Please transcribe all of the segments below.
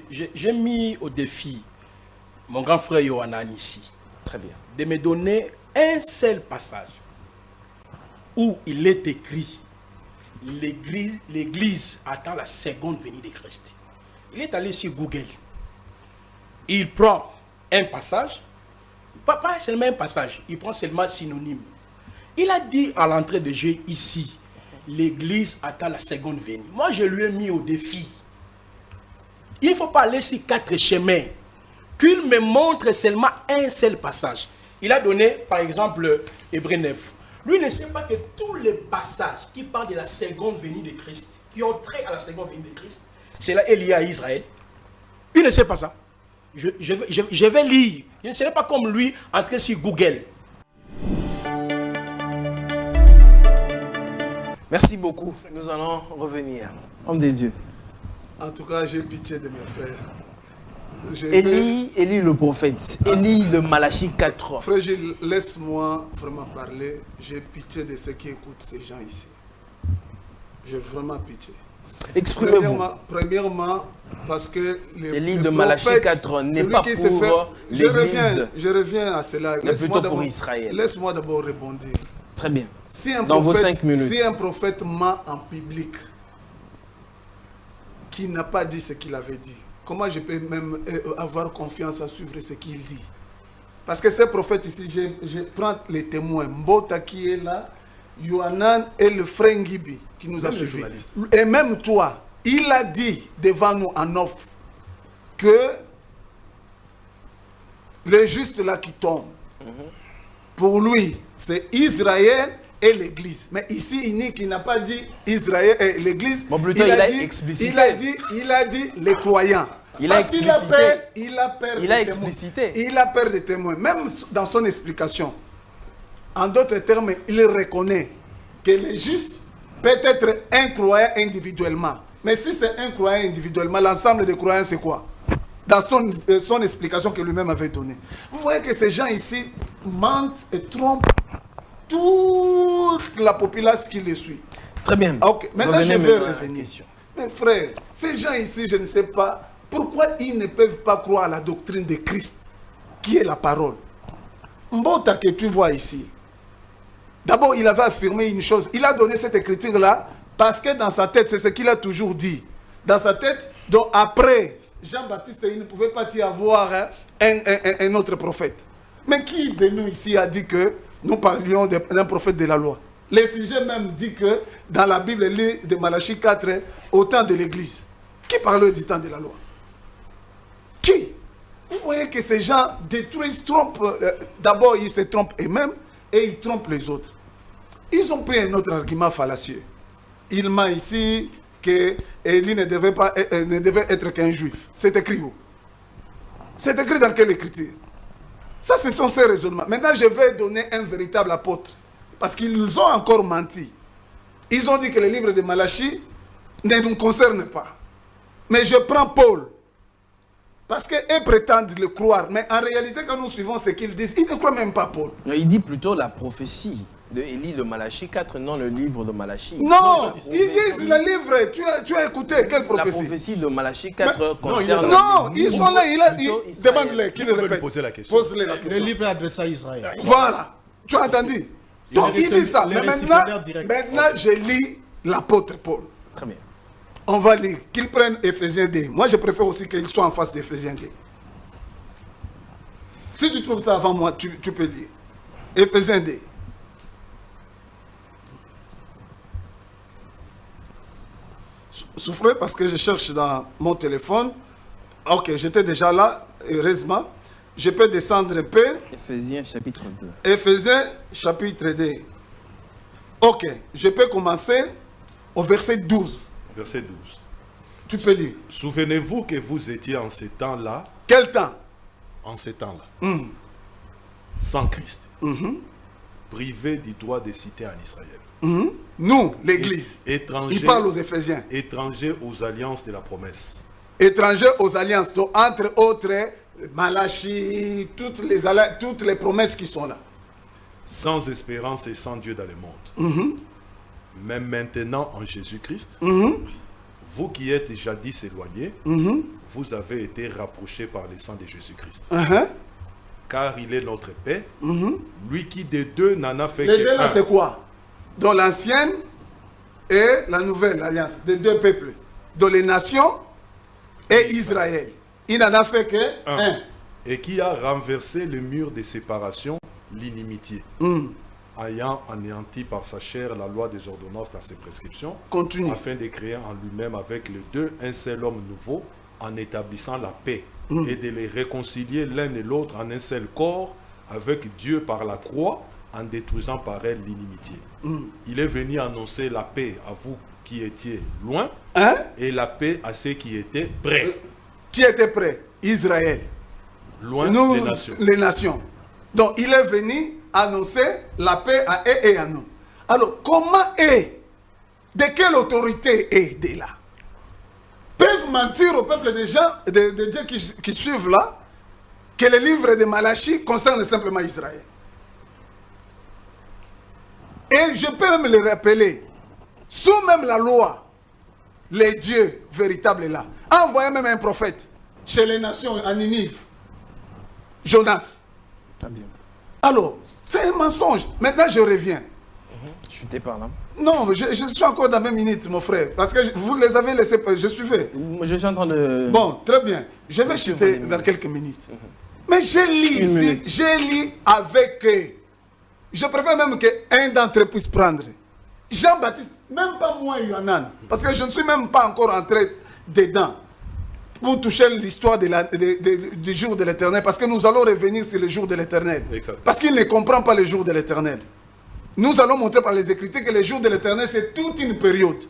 j'ai mis au défi mon grand frère Yohanan ici. Très bien. De me donner un seul passage où il est écrit l'Église attend la seconde venue de Christ. Il est allé sur Google. Il prend un passage, pas seulement un passage, il prend seulement synonyme. Il a dit à l'entrée de jeu ici, l'Église attend la seconde venue. Moi, je lui ai mis au défi. Il ne faut pas aller sur 4 chemins. Qu'il me montre seulement un seul passage. Il a donné, par exemple, Hébreux 9. Lui ne sait pas que tous les passages qui parlent de la seconde venue de Christ, qui ont trait à la seconde venue de Christ, cela est lié à Israël. Il ne sait pas ça. Je vais lire. Je ne serai pas comme lui, entrer sur Google. Merci beaucoup. Nous allons revenir. Homme des dieux. En tout cas, j'ai pitié de mes frères. Élie le prophète. Élie de Malachie 4. Frère Gilles, laisse-moi vraiment parler. J'ai pitié de ceux qui écoutent ces gens ici. J'ai vraiment pitié. Exprimez-vous. Premièrement, parce que Élie de Malachie 4 n'est pas pour l'Église. Je reviens à cela. Mais plutôt pour Israël. Laisse-moi d'abord répondre. Très bien. Dans vos 5 minutes. Si un prophète ment en public, qui n'a pas dit ce qu'il avait dit, comment je peux même avoir confiance à suivre ce qu'il dit? Parce que ces prophètes ici, je prends les témoins. Mbota qui est là, Yohanan et le frère Ngibi qui nous a suivis. Et même toi, il a dit devant nous en off que le juste là qui tombe, pour lui, c'est Israël et l'Église. Mais ici, il n'a pas dit Israël et l'Église. Bon, plutôt, il a explicité. Il a dit les croyants. Il a explicité. Il a peur des témoins. Même dans son explication. En d'autres termes, il reconnaît que le juste peut être un croyant individuellement. Mais si c'est un croyant individuellement, l'ensemble des croyants, c'est quoi? Dans son explication que lui-même avait donnée. Vous voyez que ces gens ici mentent et trompent toute la population qui les suit. Très bien. Ok, maintenant je vais revenir. Mais frère, ces gens ici, je ne sais pas pourquoi ils ne peuvent pas croire à la doctrine de Christ, qui est la parole. Mbota que tu vois ici, d'abord il avait affirmé une chose. Il a donné cette écriture-là parce que dans sa tête, c'est ce qu'il a toujours dit. Dans sa tête, donc après Jean-Baptiste, il ne pouvait pas y avoir un autre prophète. Mais qui de nous ici a dit que nous parlions d'un prophète de la loi? Les sujets même dit que dans la Bible de Malachie 4, au temps de l'Église, qui parlait du temps de la loi? Qui? Vous voyez que ces gens détruisent, trompent. D'abord, ils se trompent eux-mêmes et ils trompent les autres. Ils ont pris un autre argument fallacieux. Il ment ici que Élie ne devait être qu'un juif. C'est écrit où? C'est écrit dans quelle écriture? Ça, ce sont ces raisonnements. Maintenant, je vais donner un véritable apôtre. Parce qu'ils ont encore menti. Ils ont dit que le livre de Malachie ne nous concerne pas. Mais je prends Paul. Parce qu'ils prétendent le croire. Mais en réalité, quand nous suivons ce qu'ils disent, ils ne croient même pas Paul. Non, il dit plutôt la prophétie de Élie de Malachie 4, non le livre de Malachie. Non, ils disent le livre. Tu as écouté quelle prophétie? La prophétie de Malachie 4 concerne... Non, ils sont là, demande-les, qu'ils répètent. Pose-les la question. Le livre est adressé à Israël. Voilà, tu as entendu? Donc il dit ça. Mais maintenant, je lis l'apôtre Paul. Très bien. On va lire, qu'ils prennent Éphésiens 2. Moi, je préfère aussi qu'ils soient en face d'Éphésiens 2. Si tu trouves ça avant moi, tu peux lire. Éphésiens 2. Souffrez parce que je cherche dans mon téléphone. Ok, j'étais déjà là, heureusement. Je peux descendre un peu. Éphésiens chapitre 2. Éphésiens chapitre 2. Ok, je peux commencer au verset 12. Verset 12. Tu peux lire. Souvenez-vous que vous étiez en ces temps-là. Quel temps? En ces temps-là. Sans Christ. Privés du droit de citer en Israël. Nous, l'Église. Il parle aux Éphésiens. Étrangers aux alliances de la promesse. Étrangers aux alliances. Donc, entre autres, Malachie, toutes les promesses qui sont là. Sans espérance et sans Dieu dans le monde. Mais maintenant, en Jésus-Christ, vous qui êtes jadis éloignés, vous avez été rapprochés par le sang de Jésus-Christ. Car il est notre paix, lui qui des deux n'en a fait Les que deux là, un. c'est quoi? Dans l'ancienne et la nouvelle alliance, des deux peuples. Dans les nations et Israël. Il n'en a fait que un. Et qui a renversé le mur de séparation, l'inimitié, ayant anéanti par sa chair la loi des ordonnances dans ses prescriptions, Continue. afin de créer en lui-même avec les deux un seul homme nouveau, en établissant la paix, et de les réconcilier l'un et l'autre en un seul corps avec Dieu par la croix, en détruisant par elle l'inimitié. Il est venu annoncer la paix à vous qui étiez loin, et la paix à ceux qui étaient près. Qui était prêt? Israël. Loin Nous, des nations. les nations. Donc, il est venu annoncer la paix à eux et à nous. Alors, comment eux, de quelle autorité eux, là, peuvent mentir au peuple des gens, de Dieu qui suivent là, que le livre de Malachie concerne simplement Israël? Et je peux même le rappeler, sous même la loi, les dieux véritables là, envoyé même un prophète chez les nations à Ninive, Jonas. Alors, c'est un mensonge. Maintenant, je reviens. Je t'ai parlé. Non, je suis encore dans mes minutes, mon frère. Parce que vous les avez laissés. Je suivais. Je suis en train de... Bon, très bien. Je vais chuter dans quelques minutes. Mais j'ai lu ici, j'ai lu avec... je préfère même qu'un d'entre eux puisse prendre. Jean-Baptiste, même pas moi, Yohanan. Parce que je ne suis même pas encore entré dedans. Pour toucher l'histoire du jour de l'éternel. Parce que nous allons revenir sur le jour de l'éternel. Parce qu'il ne comprend pas le jour de l'éternel. Nous allons montrer par les Écritures que le jour de l'éternel, c'est toute une période.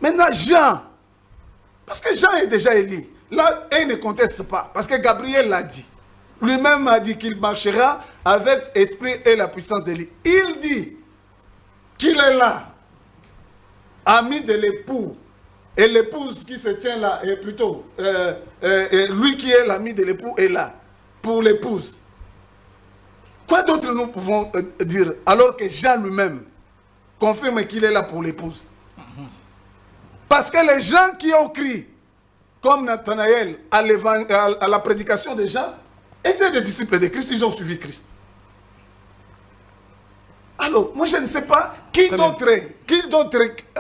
Maintenant, Jean, parce que Jean est déjà élu. Là, il ne conteste pas. Parce que Gabriel l'a dit. Lui-même a dit qu'il marchera avec esprit et la puissance d'Élie. Il dit qu'il est là, ami de l'époux. Et l'épouse qui se tient là, et plutôt, lui qui est l'ami de l'époux est là, pour l'épouse. Quoi d'autre nous pouvons dire, alors que Jean lui-même confirme qu'il est là pour l'épouse? Parce que les gens qui ont crié, comme Nathanaël, à la prédication de Jean, étaient des disciples de Christ, ils ont suivi Christ. Alors, moi je ne sais pas qui d'autre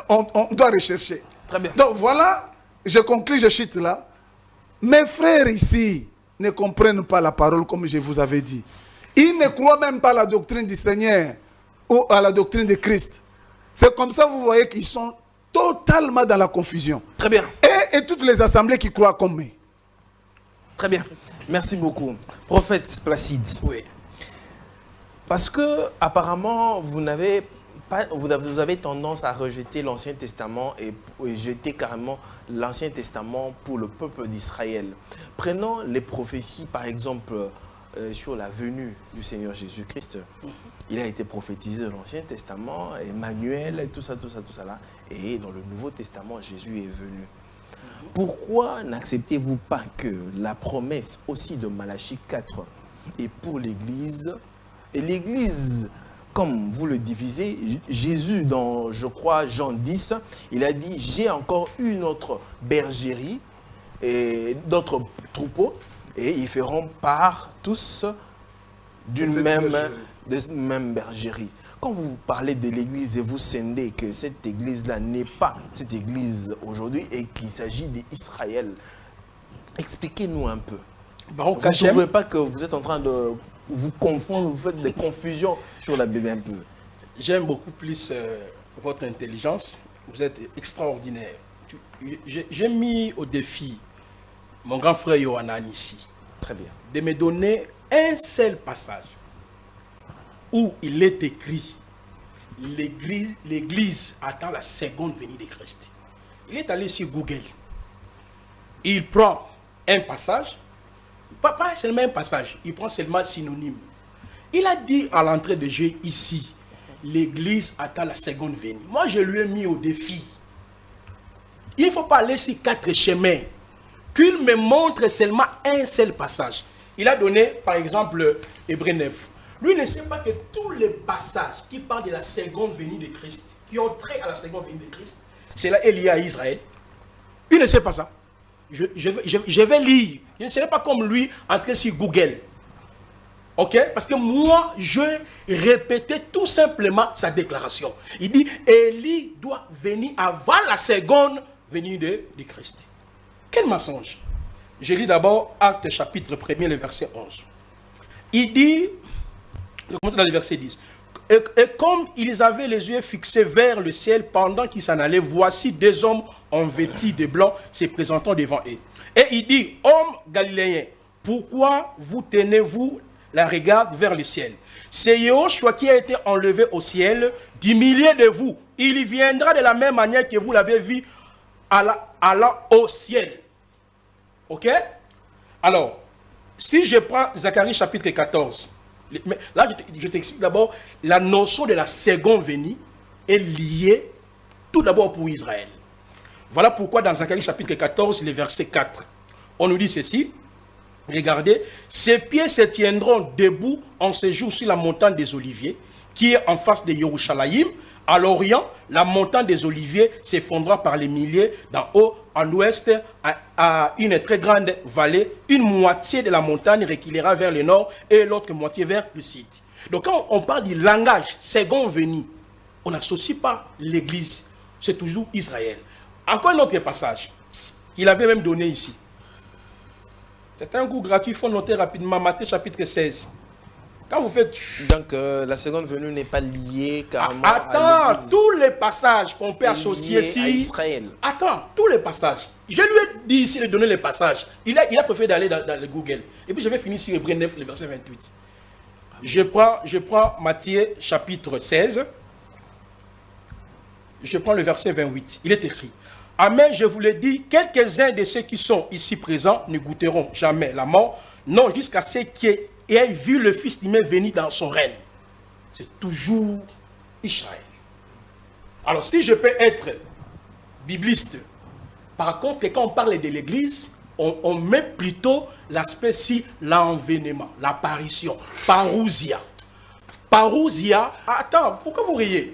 on doit rechercher. Très bien. Donc voilà, je conclue, je chute là. Mes frères ici ne comprennent pas la parole comme je vous avais dit. Ils ne croient même pas à la doctrine du Seigneur ou à la doctrine de Christ. C'est comme ça, vous voyez qu'ils sont totalement dans la confusion. Très bien. Et toutes les assemblées qui croient comme eux. Très bien. Merci beaucoup. Prophète Placide. Oui. Parce que apparemment, vous avez tendance à rejeter l'Ancien Testament et jeter carrément l'Ancien Testament pour le peuple d'Israël. Prenons les prophéties, par exemple, sur la venue du Seigneur Jésus-Christ. Il a été prophétisé dans l'Ancien Testament, Emmanuel, et tout ça là. Et dans le Nouveau Testament, Jésus est venu. Pourquoi n'acceptez-vous pas que la promesse aussi de Malachie 4 est pour l'Église? Et l'Église, comme vous le divisez, Jésus, dans, je crois, Jean 10, il a dit, j'ai encore une autre bergerie et d'autres troupeaux, et ils feront part tous d'une même bergerie. Quand vous parlez de l'Église et vous scindez que cette Église-là n'est pas cette Église aujourd'hui et qu'il s'agit d'Israël, expliquez-nous un peu. Vous ne trouvez pas que vous êtes en train de vous confondre, vous faites des confusions sur la Bible un peu? J'aime beaucoup plus votre intelligence. Vous êtes extraordinaire. J'ai mis au défi mon grand frère Yohanan ici. Très bien. De me donner un seul passage où il est écrit l'Église attend la seconde venue de Christ. Il est allé sur Google. Il prend un passage, pas seulement un passage, il prend seulement synonyme. Il a dit à l'entrée de Dieu ici, l'Église attend la seconde venue. Moi, je lui ai mis au défi. Il ne faut pas aller sur 4 chemins. Qu'il me montre seulement un seul passage. Il a donné, par exemple, Hébreux 9. Lui ne sait pas que tous les passages qui parlent de la seconde venue de Christ, qui ont trait à la seconde venue de Christ, c'est là lié à Israël. ne sait pas ça. Je vais lire. Je ne serai pas comme lui, entrer sur Google. Ok? Parce que moi, je répétais tout simplement sa déclaration. Il dit, Élie doit venir avant la seconde venue de Christ. Quel mensonge! Je lis d'abord Actes chapitre 1er, le verset 11. Il dit, je commence dans le verset 10. Et comme ils avaient les yeux fixés vers le ciel pendant qu'ils s'en allaient, voici deux hommes en vêtis de blanc se présentant devant eux. Et il dit, hommes galiléens, pourquoi vous tenez-vous la regarde vers le ciel? C'est Yahushua qui a été enlevé au ciel du milieu de vous. Il viendra de la même manière que vous l'avez vu allant au ciel. Ok? Alors, si je prends Zacharie chapitre 14, mais là je t'explique d'abord, la notion de la seconde venue est liée tout d'abord pour Israël. Voilà pourquoi dans Zacharie chapitre 14, le verset 4, on nous dit ceci. Regardez, ses pieds se tiendront debout en ce jour sur la montagne des Oliviers, qui est en face de Yerushalayim. À l'Orient, la montagne des Oliviers s'effondra par les milliers d'en haut en ouest à une très grande vallée. Une moitié de la montagne reculera vers le nord et l'autre moitié vers le sud. Donc quand on parle du langage second venu, on n'associe pas l'Église, c'est toujours Israël. Encore un autre passage qu'il avait même donné ici. C'est un cours gratuit, il faut noter rapidement, Matthieu chapitre 16. Quand vous faites... Donc la seconde venue n'est pas liée carrément à l'Église. Tous les passages qu'on peut associer ici... à Israël. Attends, tous les passages. Je lui ai dit ici de donner les passages. Il a préféré d'aller dans le Google. Et puis je vais finir sur Hébreux 9, le verset 28. Je prends Matthieu chapitre 16. Je prends le verset 28. Il est écrit. Amen, je vous le dis, quelques-uns de ceux qui sont ici présents ne goûteront jamais la mort, non jusqu'à ce qu'ils aient vu le Fils humain venir dans son règne. C'est toujours Israël. Alors si je peux être bibliste, par contre, quand on parle de l'Église, on met plutôt l'aspect si l'envénement, l'apparition, parousia. Parousia, attends, pourquoi vous riez?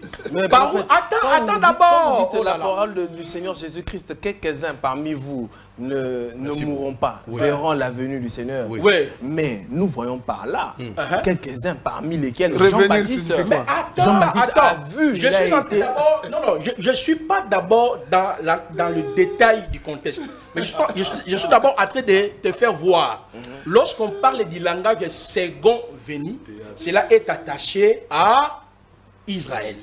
Attends d'abord. Quand vous dites la parole du Seigneur Jésus-Christ, quelques-uns parmi vous ne mourront pas, verront la venue du Seigneur. Oui. Mais nous voyons par là quelques-uns parmi lesquels Jean-Baptiste a vu. Je ne suis pas d'abord dans le détail du contexte. Mais je suis d'abord en train de te faire voir. Lorsqu'on parle du langage second venu, cela est attaché à Israël.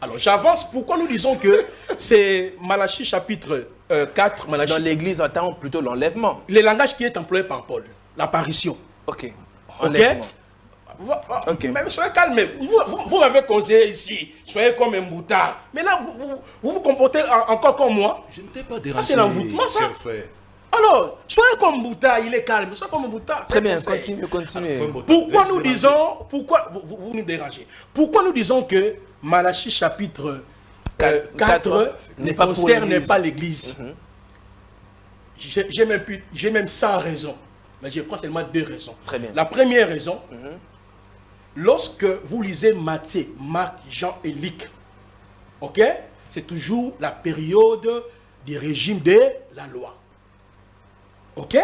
Alors j'avance. Pourquoi nous disons que c'est Malachie chapitre 4. Malachie. Dans l'église, attend plutôt l'enlèvement. Le langage qui est employé par Paul. L'apparition. Ok. Ok. Mais soyez calme. Vous m'avez conseillé ici. Soyez comme un moutard. Mais là, vous vous comportez encore comme moi. Je ne t'ai pas dérangé. Ça, c'est l'envoûtement, ça. Alors, soyez comme Bouta, il est calme, soyez comme Bouta. Très bien, continuez. Pourquoi nous disons, vous nous dérangez, pourquoi nous disons que Malachie chapitre 4 ne concerne pas l'Église? J'ai même 100 raisons, mais je prends seulement 2 raisons. Très bien. La première raison, lorsque vous lisez Matthieu, Marc, Jean et Luc, ok, c'est toujours la période du régime de la loi. Ok?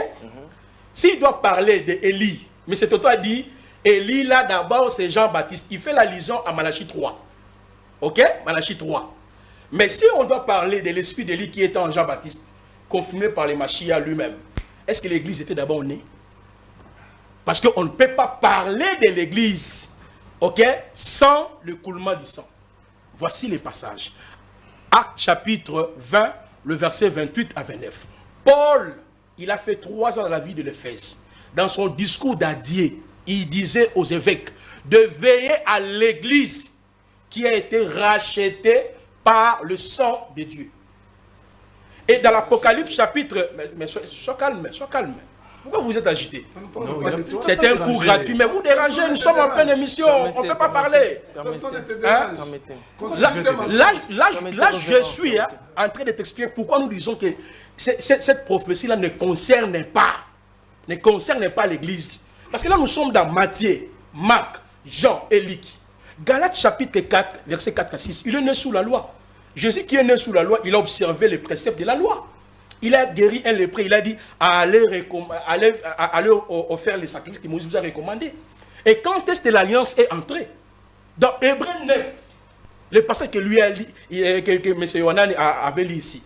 S'il doit parler d'Élie, mais c'est toi qui dit, Élie là d'abord c'est Jean-Baptiste. Il fait l'allusion à Malachie 3. Ok? Malachie 3. Mais si on doit parler de l'esprit d'Élie qui était en Jean-Baptiste, confirmé par les Machia lui-même, est-ce que l'église était d'abord née? Parce qu'on ne peut pas parler de l'église, ok, sans le coulement du sang. Voici les passages. Actes chapitre 20, le verset 28 à 29. Paul, il a fait 3 ans dans la vie de l'Éphèse. Dans son discours d'adieu, il disait aux évêques de veiller à l'église qui a été rachetée par le sang de Dieu. Et dans l'Apocalypse chapitre... Mais sois calme, sois calme. Pourquoi vous êtes agité? C'est un cours gratuit, mais vous dérangez, nous sommes en pleine émission, on ne peut pas parler. Là, je suis en train de t'expliquer pourquoi nous disons que cette prophétie-là ne concerne pas l'Église. Parce que là, nous sommes dans Matthieu, Marc, Jean et Luc. Galates chapitre 4, verset 4 à 6, il est né sous la loi. Jésus qui est né sous la loi, il a observé les préceptes de la loi. Il a guéri un lépreux, il a dit, allez offrir les sacrifices que Moïse vous a recommandés. Et quand est-ce que l'alliance est entrée? Dans Hébreux 9, le passage que lui a dit, que M. Yohanan avait lu ici,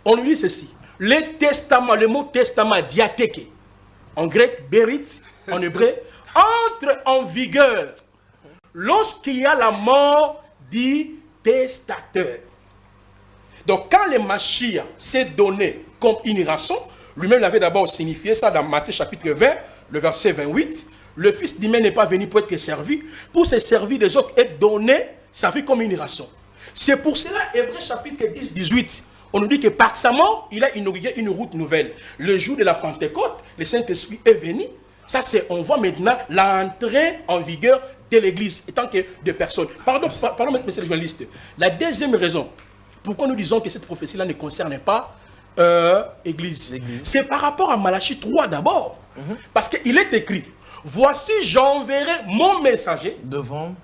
on lui dit ceci. Le mot testament, diatheke, en grec, berit, en hébreu, entre en vigueur lorsqu'il y a la mort du testateur. Donc, quand le Mashiach s'est donné comme une rançon, lui-même l'avait d'abord signifié ça dans Matthieu chapitre 20, le verset 28. Le Fils d'humain n'est pas venu pour être servi, pour se servir des autres et donner sa vie comme une rançon. C'est pour cela, Hébreux chapitre 10, 18, on nous dit que par sa mort, il a inauguré une route nouvelle. Le jour de la Pentecôte, le Saint-Esprit est venu. Ça, c'est, on voit maintenant l'entrée en vigueur de l'Église, étant que de personnes. Pardon, monsieur le journaliste. La deuxième raison, pourquoi nous disons que cette prophétie-là ne concerne pas Église, c'est par rapport à Malachie 3 d'abord. Parce qu'il est écrit, voici j'enverrai mon messager devant,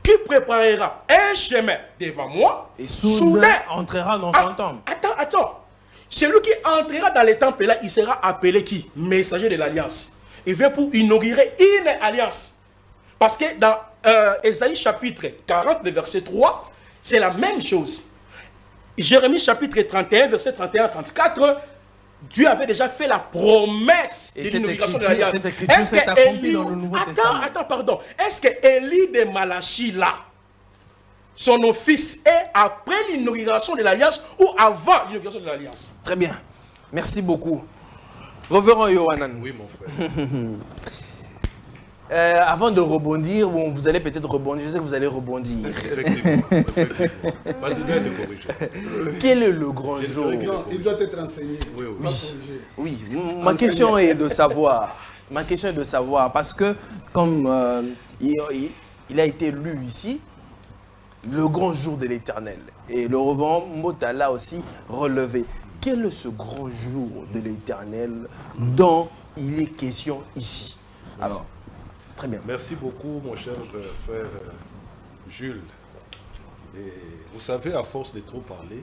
qui préparera un chemin devant moi, et soudain entrera dans son temple. Attends. Celui qui entrera dans le temple là, il sera appelé qui? Messager de l'alliance. Il vient pour inaugurer une alliance. Parce que dans Ésaïe chapitre 40, verset 3, c'est la même chose. Jérémie chapitre 31, verset 31-34, Dieu avait déjà fait la promesse de l'inauguration de l'alliance. Est-ce que Élie... Attends. Est-ce que Élie de Malachie là, son office est après l'inauguration de l'alliance ou avant l'inauguration de l'alliance? Très bien. Merci beaucoup. Revenons Yohanan. Oui, mon frère. Avant de rebondir, bon, vous allez peut-être rebondir, je sais que vous allez rebondir. Effectivement. Vas-y, viens te corriger. Quel est le grand jour? Non, il doit être enseigné. Oui. Ma question est de savoir. Parce que, comme il a été lu ici, le grand jour de l'Éternel. Et le reverend Mbota l'a aussi relevé. Quel est ce grand jour de l'Éternel dont il est question ici? Alors, très bien. Merci beaucoup, mon cher frère Jules. Et vous savez, à force de trop parler,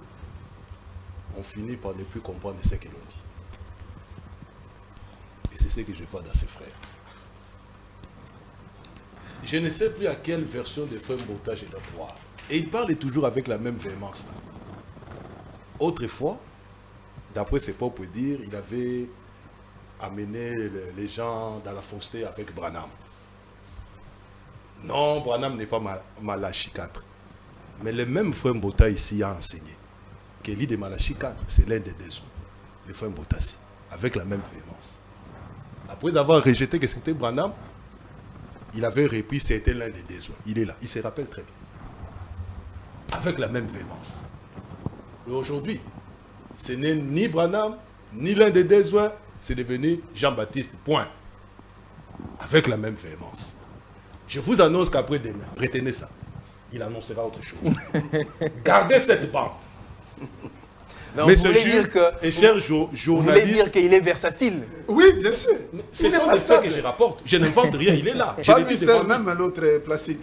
on finit par ne plus comprendre ce que l'on dit. Et c'est ce que je vois dans ses frères. Je ne sais plus à quelle version de frère Mbota je dois croire. Et il parle toujours avec la même véhémence. Autrefois, d'après ses propres dires, il avait amené les gens dans la fausseté avec Branham. Non, Branham n'est pas Malachie 4. Mais le même frère Mbota ici a enseigné qu'Élie de Malachie 4, c'est l'un des deux hommes. Le frère Mbota ici, avec la même véhémence. Après avoir rejeté que c'était Branham, il avait repris c'était l'un des deux hommes. Il est là, il se rappelle très bien. Avec la même véhémence. Et aujourd'hui, ce n'est ni Branham, ni l'un des deux hommes, c'est devenu Jean-Baptiste, point. Avec la même véhémence. Je vous annonce qu'après demain, retenez ça, il annoncera autre chose. Gardez cette bande. Donc, mais ce Jules et cher journaliste... Vous voulez dire qu'il est versatile? Oui, bien sûr. Ce sont des faits que je rapporte. Je n'invente rien, il est là. Je pas le lui dis devant seul, lui. même l'autre Placide.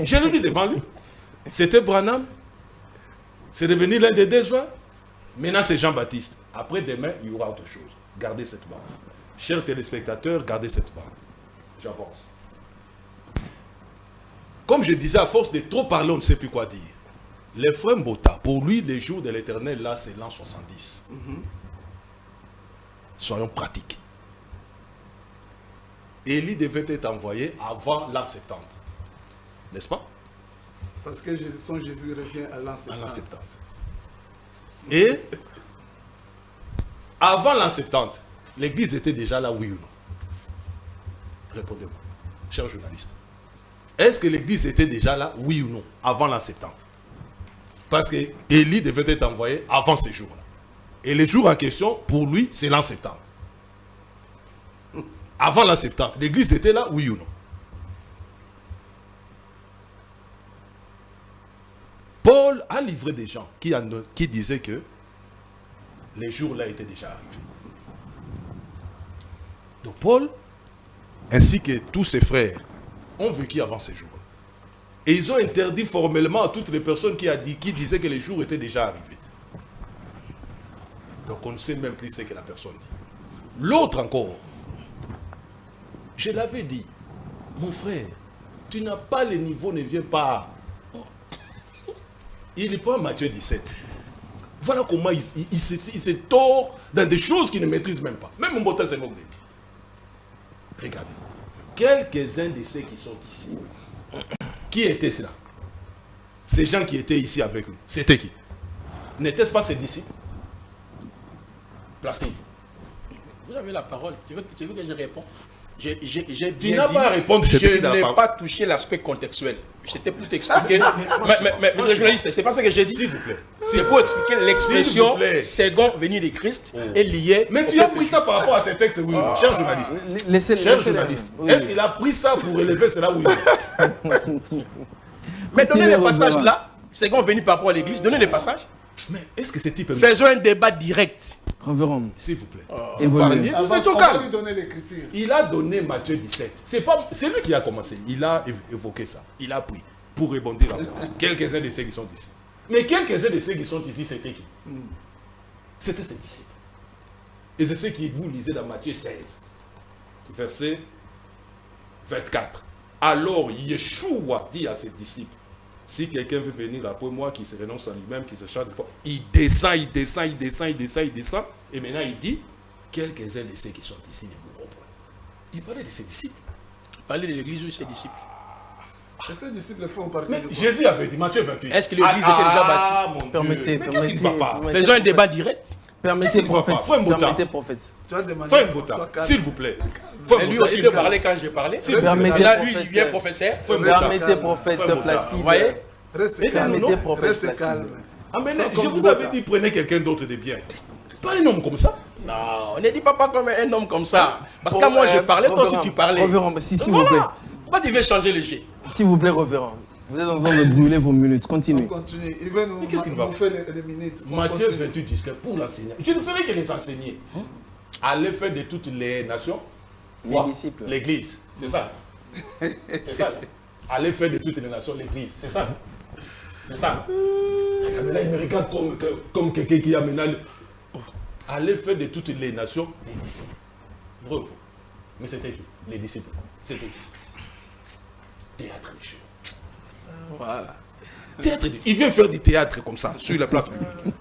Je le dis devant lui. C'était Branham. C'est devenu l'un des deux hommes. Maintenant, c'est Jean-Baptiste. Après demain, il y aura autre chose. Gardez cette bande. Chers téléspectateurs, gardez cette bande. J'avance. Comme je disais, à force de trop parler, on ne sait plus quoi dire. Les frères Mbota, pour lui, les jours de l'éternel, là, c'est l'an 70. Soyons pratiques. Élie devait être envoyé avant l'an 70. N'est-ce pas? Parce que son Jésus revient à l'an 70. À l'an 70. Et avant l'an 70, l'église était déjà là, oui ou non? Répondez-moi, chers journalistes. Est-ce que l'église était déjà là, oui ou non, avant l'an 70? Parce que Élie devait être envoyé avant ces jours-là. Et les jours en question, pour lui, c'est l'an 70. Avant l'an 70, l'église était là, oui ou non? Paul a livré des gens qui disaient que les jours-là étaient déjà arrivés. Donc Paul, ainsi que tous ses frères, ont vécu avant ces jours. Et ils ont interdit formellement à toutes les personnes qui disaient que les jours étaient déjà arrivés. Donc on ne sait même plus ce que la personne dit. L'autre encore, je l'avais dit, mon frère, tu n'as pas le niveau, ne viens pas. Il prend Matthieu 17. Voilà comment il se tord dans des choses qu'il ne maîtrise même pas. Même Mbota c'est mon. Regardez. Quelques-uns de ceux qui sont ici. Qui étaient ceux-là? Ces gens qui étaient ici avec nous. C'était qui? N'était-ce pas ses disciples? Placide. Vous avez la parole. Tu veux que je réponde? Tu n'as pas à répondre. Je n'ai pas touché l'aspect contextuel. J'étais pour t'expliquer. mais monsieur le journaliste, c'est pas ça que j'ai dit. S'il vous plaît. C'est pour expliquer l'expression second venue de Christ est liée. Mais tu as pris ça par rapport à ces textes, oui, cher journaliste. Cher journaliste. Est-ce qu'il a pris ça pour élever cela, oui? Mais donnez les passages là. Second venu par rapport à l'église. Donnez les passages. Mais est-ce que ce type... Faisons un débat direct. Révérend. S'il vous plaît. Vous parliez, vous êtes au calme. lui donner l'écriture. Il a donné Matthieu 17. C'est lui qui a commencé. Il a évoqué ça. Il a pris pour répondre à quelques-uns de ceux qui sont ici. Mais quelques-uns de ceux qui sont ici, c'était qui? C'était ses disciples. Et c'est ce que vous lisez dans Matthieu 16, verset 24. Alors Yeshua dit à ses disciples, si quelqu'un veut venir après moi, qui se renonce à lui-même, qui se charge de foi, il descend, il descend, il descend, il descend, il descend. Et maintenant il dit, quelques-uns de ceux qui sont ici ne mourront pas. Il parlait de ses disciples. Il parlait de l'église ou de ses disciples. Et ces disciples font partie Mais de quoi? Jésus avait dit, Matthieu 28. Est-ce que l'église était déjà bâtie? Mon Dieu. Permettez, Mais qu'est-ce qui ne va pas? Faisons un débat direct. Permettez, Qu'est-ce qu'il va pas? prophète. Faut un mot Permettez, prophète. Tu as demandé Fais un qu'on bota, soit calme. s'il vous plaît. Et lui aussi, il parlait quand j'ai parlé. Permettez, Là, lui, il prophète. vient professeur. Permettez, prophète Fais un Placide. Vous voyez? Reste Mais calme. Permettez, prophète Reste Placide. calme. Ah, mais Ça, je comme vous Bota. avais dit, prenez quelqu'un d'autre de bien. Pas un homme comme ça. Non, on ne dit pas comme un homme comme ça. Parce que moi, je parlais, toi aussi, tu parlais. Révérend, s'il vous plaît. Pourquoi tu veux changer le jeu? S'il vous plaît, révérend. Vous êtes en train de brûler vos minutes. On Continuez. continue. Il veut nous, qu'est-ce qu'il va nous faire les minutes. On Matthieu continue. 28 jusqu'à pour l'enseigner. Je ne ferai que les enseigner. Allez faire de toutes les nations. Les Quoi? disciples. L'église. C'est ça. C'est ça. Allez faire de toutes les nations l'église. C'est ça. C'est ça. Là, il me regarde comme quelqu'un qui a maintenant. Allez faire de toutes les nations les disciples. Vrai ou faux? Mais c'était qui? Les disciples. C'était qui? Théâtre des choses. Voilà. Théâtre, il vient faire du théâtre comme ça, sur la place publique.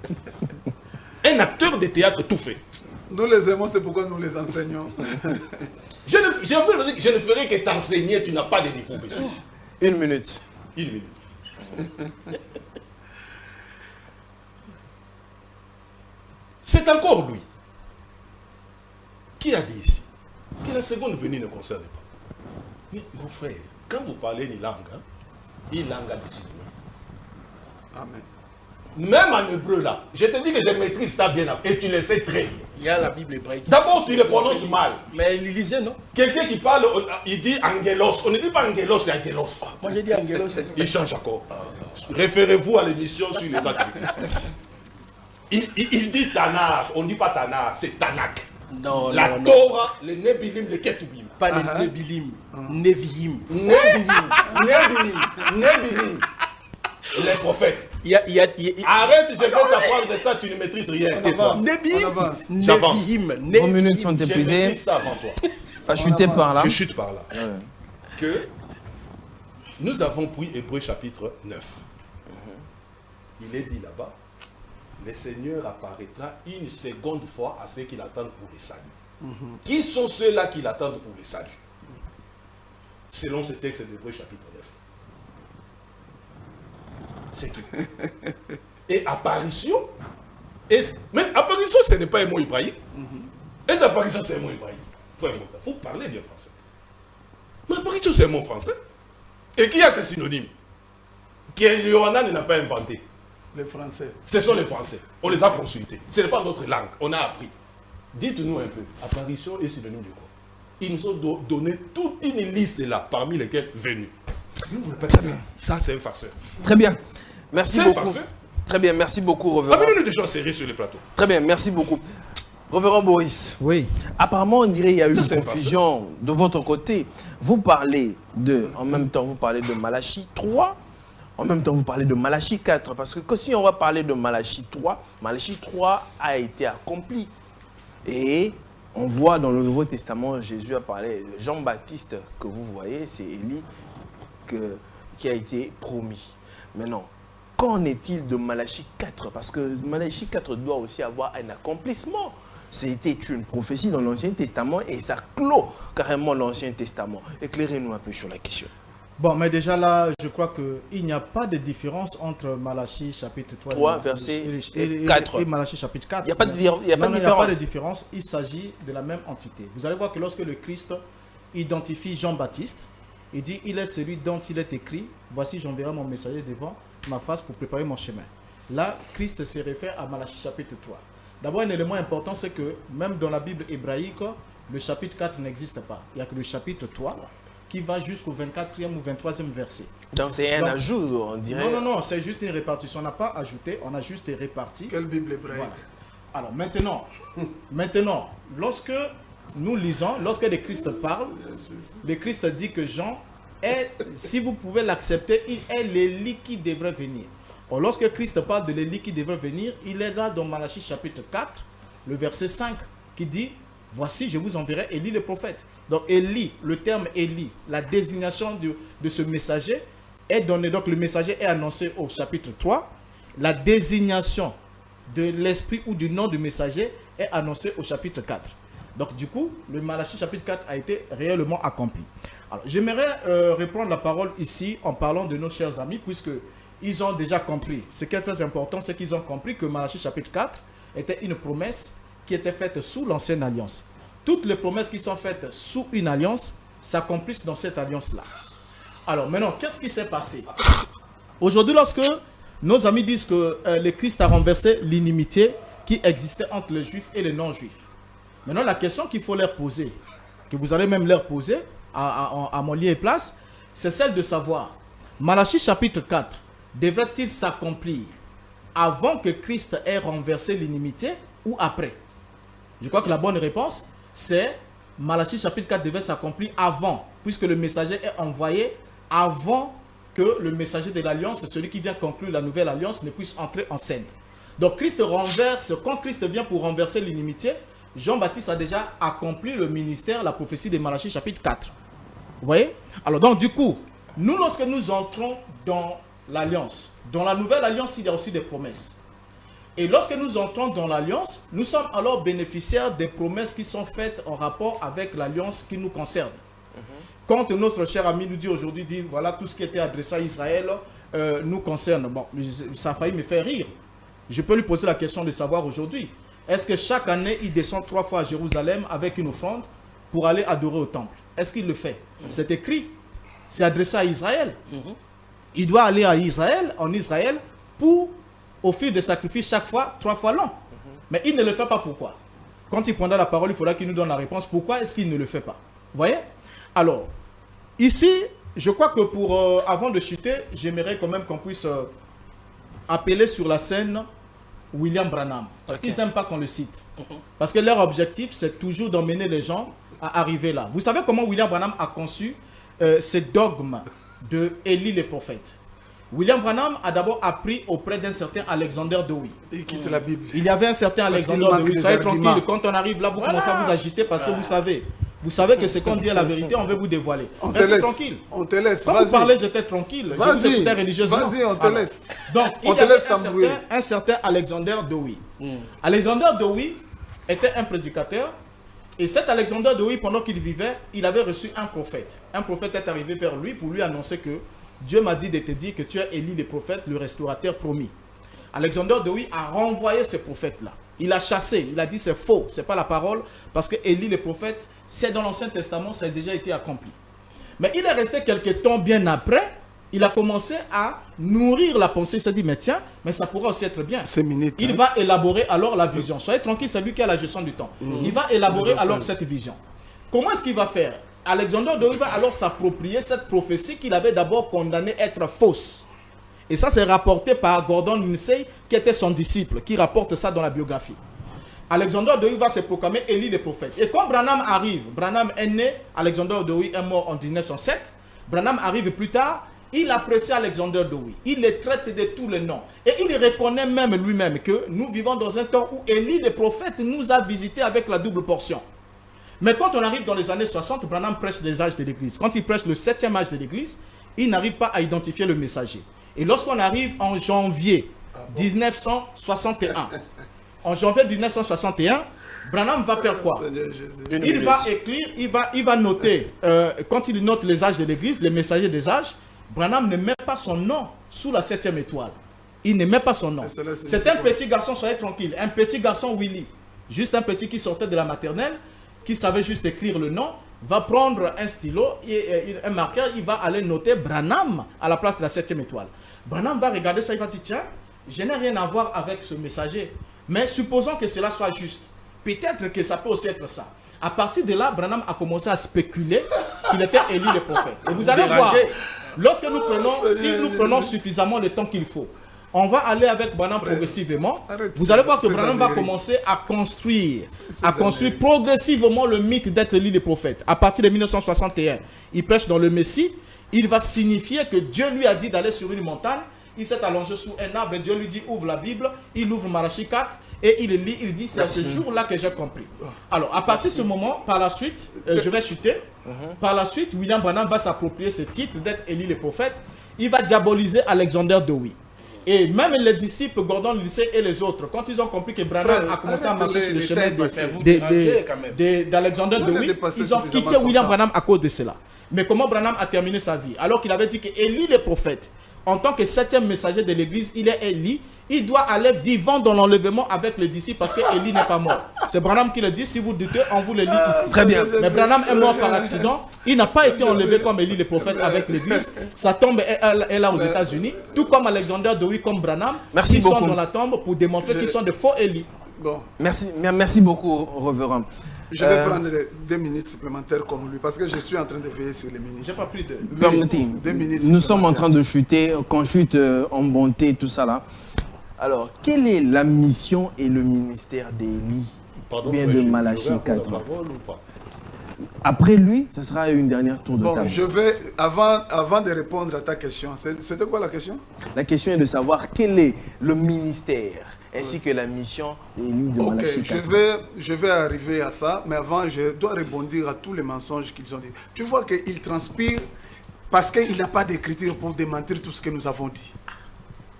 Un acteur de théâtre tout fait. Nous les aimons, c'est pourquoi nous les enseignons. Je ne ferai que t'enseigner, tu n'as pas de niveau dessus. Une minute. Une minute. C'est encore lui qui a dit ici que la seconde venue ne concerne pas. Mais mon frère, quand vous parlez une langue, une langue a décidé. Amen. Même en hébreu là, je te dis que je maîtrise ça bien et tu le sais très bien. Il y a la Bible hébraïque. D'abord, tu le prononces mal. Mais il lisait, non? Quelqu'un qui parle, il dit angelos. On ne dit pas angelos, c'est angelos. Moi, j'ai dit Angelos. Il change encore. Référez-vous à l'émission sur les actes de Christ. Il dit Tanar. On ne dit pas Tanar, c'est Tanak. Non, La non, non. Torah, le Nebilim, le Ketubim. Pas les Nebilim. Neviim. Nebilim. Les prophètes. Il y a Arrête, je vais t'apprendre ça, tu ne maîtrises rien. On Tais-toi. avance. Nebim. On avance. J'avance. Neviim. Vos minutes sont Je épuisées. maîtrise ça avant toi. Pas chuter par là. Je chute par là. Que nous avons pris Hébreux chapitre 9. Il est dit là-bas, le Seigneur apparaîtra une seconde fois à ceux qui l'attendent pour le salut. Qui sont ceux-là qui l'attendent pour le salut? Selon ce texte d'Hébreux chapitre 9. C'est tout. Et apparition, mais apparition, ce n'est pas un mot hébraïque. Et apparition, c'est un mot hébraïque. Il faut parler bien français. Mais apparition, c'est un mot français. Et qui a ces synonymes? Que Yohanan n'a pas inventé. Les Français. Ce sont les Français. On les a consultés. Ce n'est pas notre langue. On a appris. Dites-nous un peu. Apparition est synonyme de quoi? Ils nous ont donné toute une liste là, parmi lesquelles venu. Nous, vous répétez ça. Ça, c'est un farceur. Très bien. Merci C'est beaucoup. farceur. Très bien, merci beaucoup, Révérend. Avez-nous des gens sérieux sur les plateaux? Très bien, merci beaucoup. Révérend Boris. Oui. Apparemment, on dirait qu'il y a eu Ça, une c'est confusion de votre côté. Vous parlez de, en même temps, vous parlez de Malachie 3. En même temps, vous parlez de Malachie 4, parce que si on va parler de Malachie 3 a été accompli. Et on voit dans le Nouveau Testament, Jésus a parlé, Jean-Baptiste que vous voyez, c'est Élie qui a été promis. Maintenant, qu'en est-il de Malachie 4? Parce que Malachie 4 doit aussi avoir un accomplissement. C'était une prophétie dans l'Ancien Testament et ça clôt carrément l'Ancien Testament. Éclairez-nous un peu sur la question. Bon, mais déjà là, je crois qu'il n'y a pas de différence entre Malachie chapitre 3 verset et 4. Et Malachie chapitre 4. Il n'y a pas de différence. Il n'y a pas de différence. Il s'agit de la même entité. Vous allez voir que lorsque le Christ identifie Jean-Baptiste, il dit, il est celui dont il est écrit, voici j'enverrai mon messager devant ma face pour préparer mon chemin. Là, Christ se réfère à Malachie chapitre 3. D'abord, un élément important, c'est que même dans la Bible hébraïque, le chapitre 4 n'existe pas. Il n'y a que le chapitre 3 qui va jusqu'au 24e ou 23e verset. Donc c'est un ajout, on dirait. Non, c'est juste une répartition. On n'a pas ajouté, on a juste réparti. Quelle Bible hébraïque? Voilà. Alors maintenant, lorsque nous lisons, lorsque le Christ parle, le Christ dit que Jean est, si vous pouvez l'accepter, il est l'Élie qui devrait venir. Or, lorsque Christ parle de l'Élie qui devrait venir, il est là dans Malachie chapitre 4, le verset 5, qui dit, voici je vous enverrai Élie le prophète. Donc Élie, le terme Élie, la désignation de ce messager est donnée. Donc le messager est annoncé au chapitre 3. La désignation de l'esprit ou du nom du messager est annoncée au chapitre 4. Donc du coup, le Malachie chapitre 4 a été réellement accompli. Alors j'aimerais reprendre la parole ici en parlant de nos chers amis, puisque ils ont déjà compris. Ce qui est très important, c'est qu'ils ont compris que Malachie chapitre 4 était une promesse qui était faite sous l'ancienne alliance. Toutes les promesses qui sont faites sous une alliance s'accomplissent dans cette alliance-là. Alors maintenant, qu'est-ce qui s'est passé? Aujourd'hui, lorsque nos amis disent que le Christ a renversé l'inimitié qui existait entre les Juifs et les non-Juifs. Maintenant, la question qu'il faut leur poser, que vous allez même leur poser à mon lieu et place, c'est celle de savoir, Malachie chapitre 4, devrait-il s'accomplir avant que Christ ait renversé l'inimitié ou après? Je crois que la bonne réponse, c'est Malachie chapitre 4 devait s'accomplir avant, puisque le messager est envoyé avant que le messager de l'alliance, celui qui vient conclure la nouvelle alliance, ne puisse entrer en scène. Donc Christ renverse, quand Christ vient pour renverser l'inimitié, Jean-Baptiste a déjà accompli le ministère, la prophétie de Malachie chapitre 4. Vous voyez? Alors donc du coup, nous lorsque nous entrons dans l'alliance, dans la nouvelle alliance, il y a aussi des promesses. Et lorsque nous entrons dans l'alliance, nous sommes alors bénéficiaires des promesses qui sont faites en rapport avec l'alliance qui nous concerne. Quand notre cher ami nous dit aujourd'hui, dit voilà tout ce qui était adressé à Israël nous concerne. Bon, ça a failli me faire rire. Je peux lui poser la question de savoir aujourd'hui, est-ce que chaque année il descend 3 fois à Jérusalem avec une offrande pour aller adorer au temple? Est-ce qu'il le fait? C'est écrit, c'est adressé à Israël. Il doit aller à Israël, en Israël, pour offrir des sacrifices chaque fois, 3 fois long. Mais il ne le fait pas, pourquoi? Quand il prendra la parole, il faudra qu'il nous donne la réponse. Pourquoi est-ce qu'il ne le fait pas? Vous voyez? Alors, ici, je crois que pour, avant de chuter, j'aimerais quand même qu'on puisse appeler sur la scène William Branham. Parce qu'ils n'aiment pas qu'on le cite. Parce que leur objectif, c'est toujours d'emmener les gens à arriver là. Vous savez comment William Branham a conçu ce dogme de Élie le prophète? William Branham a d'abord appris auprès d'un certain Alexander Dowie. Il quitte la Bible. Il y avait un certain Alexander Dowie. Soyez tranquille, quand on arrive là, vous commencez à vous agiter parce que vous savez que ce qu'on dit est la vérité, on veut vous dévoiler. Restez tranquille. On te laisse. Quand vous parlez, j'étais tranquille. Je vous écoutais religieusement. Vas-y, on te laisse. Donc, il y avait un certain Alexander Dowie. Alexander Dowie était un prédicateur. Et cet Alexander Dowie, pendant qu'il vivait, il avait reçu un prophète. Un prophète est arrivé vers lui pour lui annoncer que Dieu m'a dit de te dire que tu es Élie le prophète, le restaurateur promis. Alexander Dowie a renvoyé ce prophète-là. Il a chassé, il a dit c'est faux, c'est pas la parole, parce que Élie le prophète, c'est dans l'Ancien Testament, ça a déjà été accompli. Mais il est resté quelques temps bien après, il a commencé à nourrir la pensée, il s'est dit mais tiens, mais ça pourrait aussi être bien. Il va élaborer alors la vision. Soyez tranquille, c'est lui qui a la gestion du temps. Il va élaborer alors cette vision. Comment est-ce qu'il va faire? Alexander Dowie va alors s'approprier cette prophétie qu'il avait d'abord condamnée être fausse. Et ça, c'est rapporté par Gordon Lindsay, qui était son disciple, qui rapporte ça dans la biographie. Alexander Dowie va se proclamer Élie le prophète. Et quand Branham arrive, Branham est né, Alexander Dowie est mort en 1907, Branham arrive plus tard, il apprécie Alexander Dowie. Il le traite de tous les noms. Et il reconnaît même lui-même que nous vivons dans un temps où Élie, le prophète, nous a visités avec la double portion. Mais quand on arrive dans les années 60, Branham prêche les âges de l'Église. Quand il prêche le 7e âge de l'Église, il n'arrive pas à identifier le messager. Et lorsqu'on arrive en janvier 1961, Branham va faire quoi? Il va écrire, il va noter, quand il note les âges de l'Église, les messagers des âges, Branham ne met pas son nom sous la 7e étoile. Il ne met pas son nom. C'est un petit garçon, soyez tranquille, un petit garçon Willy, juste un petit qui sortait de la maternelle, qui savait juste écrire le nom, va prendre un stylo et un marqueur, il va aller noter Branham à la place de la 7e étoile. Branham va regarder ça, il va dire, tiens, je n'ai rien à voir avec ce messager. Mais supposons que cela soit juste. Peut-être que ça peut aussi être ça. À partir de là, Branham a commencé à spéculer qu'il était Élie le prophète. Et vous allez voir, lorsque nous prenons, si nous prenons suffisamment le temps qu'il faut, on va aller avec Branham progressivement. Vous allez voir que Branham va commencer à construire progressivement le mythe d'être Élie le prophète. À partir de 1961, il prêche dans le Messie. Il va signifier que Dieu lui a dit d'aller sur une montagne. Il s'est allongé sous un arbre et Dieu lui dit ouvre la Bible. Il ouvre Malachie 4 et il lit. Il dit c'est à ce jour-là que j'ai compris. Alors à partir de ce moment, par la suite, je vais chuter. Par la suite, William Branham va s'approprier ce titre d'être Élie le prophète. Il va diaboliser Alexander Dowie. Et même les disciples, Gordon Lindsay et les autres, quand ils ont compris que Branham a commencé à marcher sur le chemin d'Alexander Dowie, ils ont quitté William Branham à cause de cela. Mais comment Branham a terminé sa vie? Alors qu'il avait dit que Élie le prophète, en tant que 7e messager de l'église, il est Élie, il doit aller vivant dans l'enlèvement avec les disciples parce que Élie n'est pas mort. C'est Branham qui le dit, si vous doutez, on vous le lit ici. Très bien. Mais Branham est mort par accident, il n'a pas été enlevé comme Élie le prophète avec l'église. Sa tombe est là aux États-Unis, tout comme Alexander Dowie, comme Branham. Ils sont dans la tombe pour démontrer qu'ils sont de faux Élie. Bon. Merci beaucoup, Révérend. Je vais prendre 2 minutes supplémentaires comme lui, parce que je suis en train de veiller sur les minutes. J'ai pas pris de... Permettez, 2 minutes nous sommes en train de chuter, qu'on chute en bonté, tout ça là. Alors, quelle est la mission et le ministère d'Élie? Bien de Malachie 4. Après lui, ce sera une dernière tour de table. Je vais, avant de répondre à ta question, c'était quoi la question? La question est de savoir quel est le ministère ainsi que la mission d'Élie de Malachie 4. Je vais arriver à ça, mais avant, je dois rebondir à tous les mensonges qu'ils ont dit. Tu vois qu'il transpire parce qu'il n'a pas d'écriture pour démentir tout ce que nous avons dit.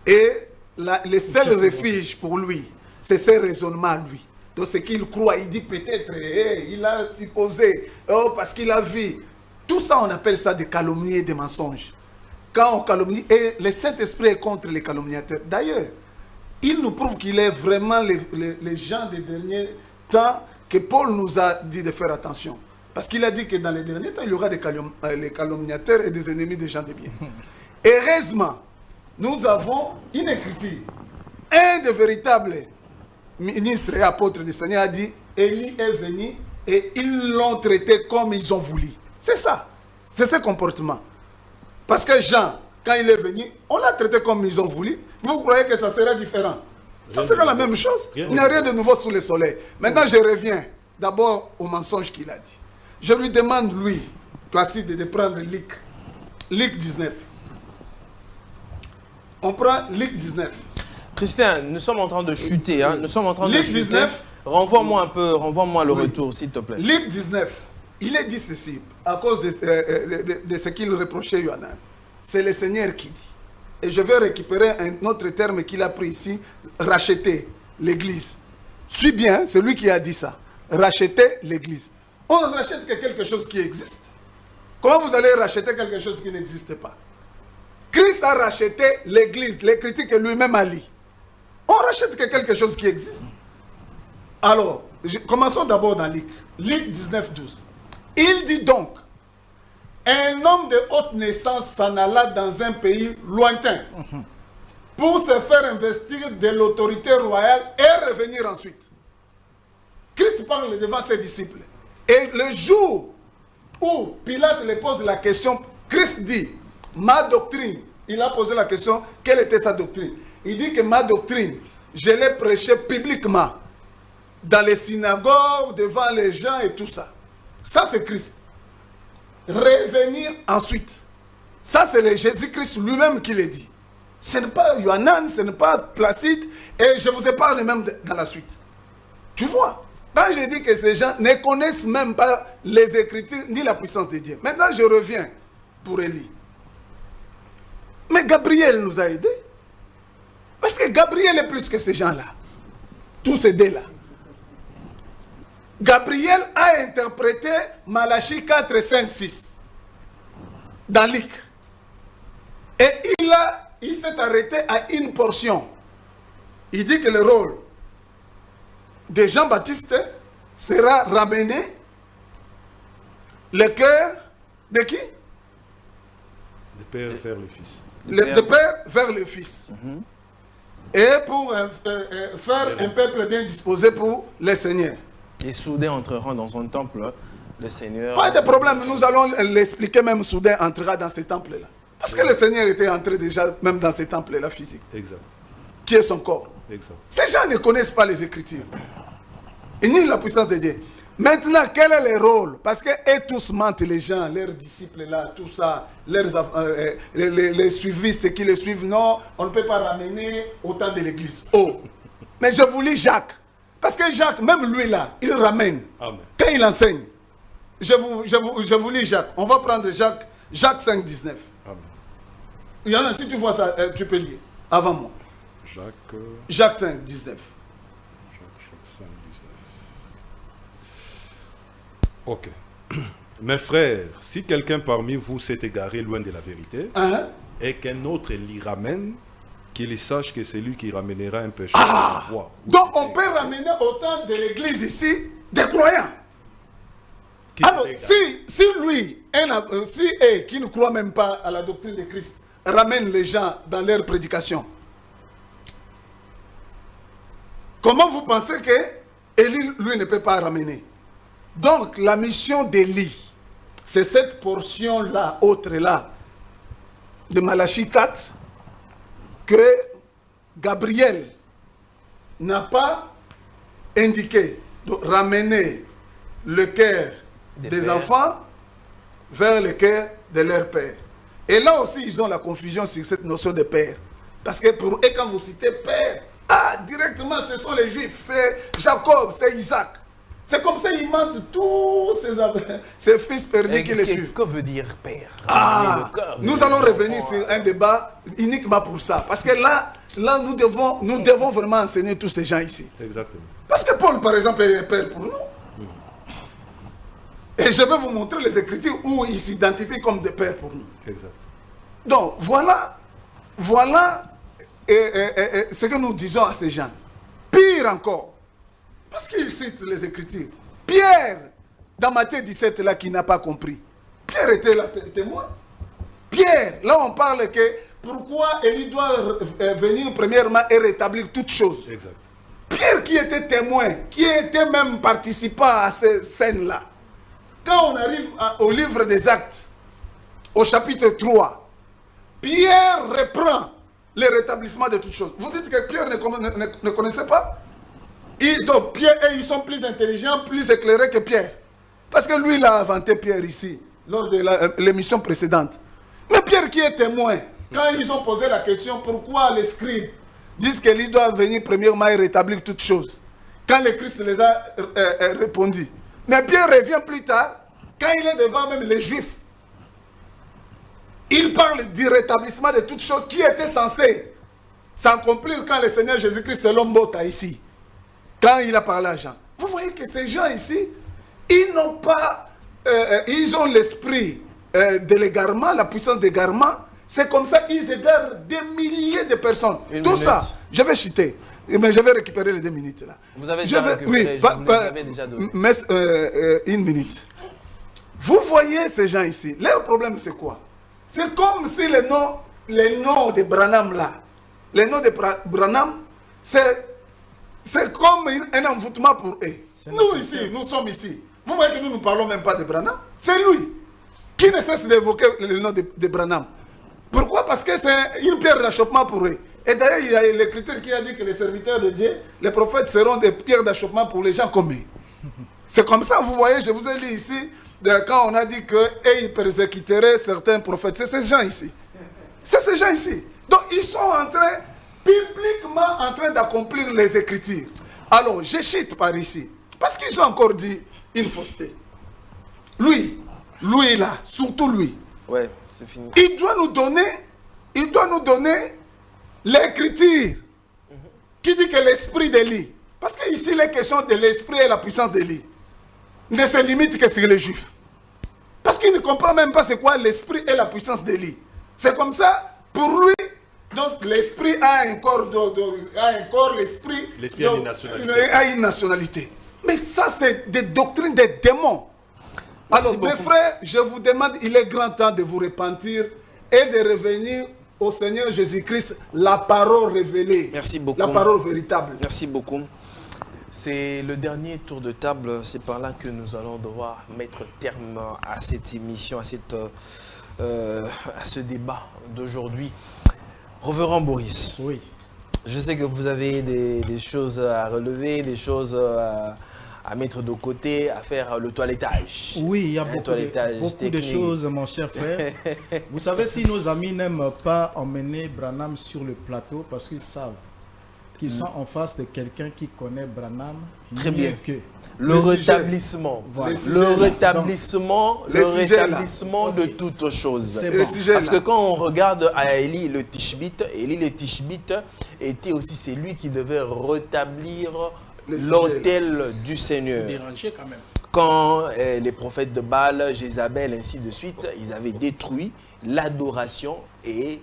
Et le seul refuge pour lui, c'est ses raisonnements, lui. Donc ce qu'il croit, il dit peut-être, il a supposé, parce qu'il a vu. Tout ça, on appelle ça des calomnies et des mensonges. Quand on calomnie, et le Saint-Esprit est contre les calomniateurs. D'ailleurs, il nous prouve qu'il est vraiment les gens des derniers temps que Paul nous a dit de faire attention. Parce qu'il a dit que dans les derniers temps, il y aura des calomniateurs et des ennemis des gens de bien. Heureusement, nous avons une écriture. Un des véritables ministres et apôtres du Seigneur a dit, Élie est venu et ils l'ont traité comme ils ont voulu. C'est ça. C'est ce comportement. Parce que Jean, quand il est venu, on l'a traité comme ils ont voulu. Vous croyez que ça sera différent? Ça sera la même chose. Il n'y a rien de nouveau sous le soleil. Maintenant, je reviens d'abord au mensonge qu'il a dit. Je lui demande, lui, Placide, de prendre Luc 19. On prend Luc 19. Christian, nous sommes en train de chuter. Hein? Nous sommes en train de chuter. 19. Renvoie-moi un peu, renvoie-moi le retour, s'il te plaît. Luc 19. Il est dit ceci, à cause de ce qu'il reprochait Yohanan. C'est le Seigneur qui dit. Et je vais récupérer un autre terme qu'il a pris ici, racheter l'église. Suis bien, c'est lui qui a dit ça. Racheter l'église. On ne rachète que quelque chose qui existe. Comment vous allez racheter quelque chose qui n'existe pas? Christ a racheté l'église, l'écriture que lui-même a lu. On rachète que quelque chose qui existe. Alors, commençons d'abord dans Luc. Luc 19, 12. Il dit donc, un homme de haute naissance s'en alla dans un pays lointain pour se faire investir de l'autorité royale et revenir ensuite. Christ parle devant ses disciples. Et le jour où Pilate lui pose la question, Christ dit, ma doctrine, il a posé la question, quelle était sa doctrine? Il dit que ma doctrine, je l'ai prêchée publiquement, dans les synagogues, devant les gens et tout ça. Ça c'est Christ. Revenir ensuite, Ça, c'est Jésus-Christ lui-même qui l'a dit. Ce n'est pas Yohanan, ce n'est pas Placide, et je vous épargne même dans la suite. Tu vois, quand je dis que ces gens ne connaissent même pas les Écritures ni la puissance de Dieu. Maintenant, je reviens pour Élie. Mais Gabriel nous a aidés. Parce que Gabriel est plus que ces gens-là. Tous ces deux-là. Gabriel a interprété Malachie 4, 5, 6 dans l'Ic. Et il s'est arrêté à une portion. Il dit que le rôle de Jean-Baptiste sera ramené le cœur de qui? De père vers le fils. De père vers le fils. Et pour faire un peuple bien disposé pour le Seigneur. Et soudain entreront dans son temple, le Seigneur... Pas de problème, nous allons l'expliquer, même soudain entrera dans ce temple-là. Parce que le Seigneur était entré déjà même dans ce temple-là physique. Exact. Qui est son corps. Exact. Ces gens ne connaissent pas les Écritures. Et ni la puissance de Dieu. Maintenant, quel est le rôle? Parce que tous mentent, les gens, leurs disciples là, tout ça, les suivistes qui les suivent. Non, on ne peut pas ramener autant de l'église. Oh, mais je vous lis Jacques. Parce que Jacques, même lui là, il ramène. Amen. Quand il enseigne, je vous lis Jacques. On va prendre Jacques 5, 19. Amen. Il y en a, si tu vois ça, tu peux le lire. Avant moi. Jacques 5, 19. Ok. Mes frères, si quelqu'un parmi vous s'est égaré loin de la vérité, et qu'un autre l'y ramène, qu'il sache que c'est lui qui ramènera un pécheur à la voie. Donc on peut ramener autant de l'église ici des croyants. Alors, si lui, qui ne croit même pas à la doctrine de Christ, ramène les gens dans leur prédication, comment vous pensez que Élie, lui, ne peut pas ramener? Donc, la mission d'Élie, c'est cette portion-là, autre-là, de Malachie 4, que Gabriel n'a pas indiqué de ramener le cœur des enfants vers le cœur de leur père. Et là aussi, ils ont la confusion sur cette notion de père. Parce que pour eux, quand vous citez père, directement, ce sont les Juifs, c'est Jacob, c'est Isaac. C'est comme ça qu'ils mentent tous ces fils perdus qui les suivent. Que veut dire père? Nous allons revenir sur un débat uniquement pour ça. Parce que là nous devons vraiment enseigner tous ces gens ici. Exactement. Parce que Paul, par exemple, est père pour nous. Et je vais vous montrer les Écritures où il s'identifie comme des pères pour nous. Exact. Donc, voilà ce que nous disons à ces gens. Pire encore, parce qu'ils citent les Écritures. Pierre, dans Matthieu 17, là, qui n'a pas compris. Pierre était là, témoin. Pierre, là, on parle que pourquoi Élie doit venir premièrement et rétablir toutes choses. Exact. Pierre qui était témoin, qui était même participant à ces scènes-là. Quand on arrive au livre des Actes, au chapitre 3, Pierre reprend le rétablissement de toutes choses. Vous dites que Pierre ne connaissait pas? Donc Pierre, et ils sont plus intelligents, plus éclairés que Pierre. Parce que lui, il a inventé Pierre ici, lors de l'émission précédente. Mais Pierre qui est témoin, quand ils ont posé la question, pourquoi les scribes disent que lui doit venir premièrement et rétablir toutes choses, quand le Christ les a répondu. Mais Pierre revient plus tard, quand il est devant même les Juifs. Il parle du rétablissement de toutes choses qui étaient censées s'accomplir quand le Seigneur Jésus-Christ est l'homme bota ici. Quand il a parlé à Jean. Vous voyez que ces gens ici, ils n'ont pas... ils ont l'esprit de l'égarement, la puissance d'égarement. C'est comme ça qu'ils égarent des milliers de personnes. Tout ça, je vais chuter. Mais je vais récupérer les 2 minutes là. Vous avez déjà récupéré, oui, mais, une minute. Vous voyez ces gens ici, leur problème c'est quoi? C'est comme si le nom de Branham là, le nom de Branham, c'est comme un envoûtement pour eux. Nous ici, nous sommes ici. Vous voyez que nous ne parlons même pas de Branham. C'est lui qui ne cesse d'évoquer le nom de Branham. Pourquoi? Parce que c'est une pierre d'achoppement pour eux. Et d'ailleurs, il y a l'écriture qui a dit que les serviteurs de Dieu, les prophètes seront des pierres d'achoppement pour les gens comme eux. C'est comme ça, vous voyez, je vous ai dit ici, quand on a dit que et ils persécuteraient certains prophètes, c'est ces gens ici. C'est ces gens ici. Donc ils sont en train, publiquement en train d'accomplir les Écritures. Alors je chute par ici. Parce qu'ils ont encore dit une fausseté. Lui là, surtout lui. Ouais, c'est fini. Il doit nous donner l'écriture qui dit que l'esprit d'Élie, parce qu'ici les questions de l'esprit et la puissance d'Élie ne se limitent que sur les Juifs. Parce qu'il ne comprend même pas c'est quoi l'esprit et la puissance d'Élie. C'est comme ça, pour lui, donc l'esprit a un corps, l'esprit a une nationalité. Mais ça, c'est des doctrines des démons. Alors, mes frères, je vous demande, il est grand temps de vous repentir et de revenir au Seigneur Jésus-Christ, la parole révélée. Merci beaucoup. La parole véritable. Merci beaucoup. C'est le dernier tour de table. C'est par là que nous allons devoir mettre terme à cette émission, à ce débat d'aujourd'hui. Révérend Boris. Oui. Je sais que vous avez des choses à relever, des choses à mettre de côté, à faire le toilettage. Oui, il y a beaucoup de choses, mon cher frère. Vous savez, si nos amis n'aiment pas emmener Branham sur le plateau, parce qu'ils savent qu'ils sont en face de quelqu'un qui connaît Branham très mieux bien qu'eux. Le rétablissement, voilà. le rétablissement de toutes choses. Bon. Parce que quand on regarde à Élie le Tishbite était aussi celui qui devait rétablir l'autel du Seigneur. Dérangé quand même. Quand les prophètes de Baal, Jézabel, ainsi de suite, ils avaient détruit l'adoration et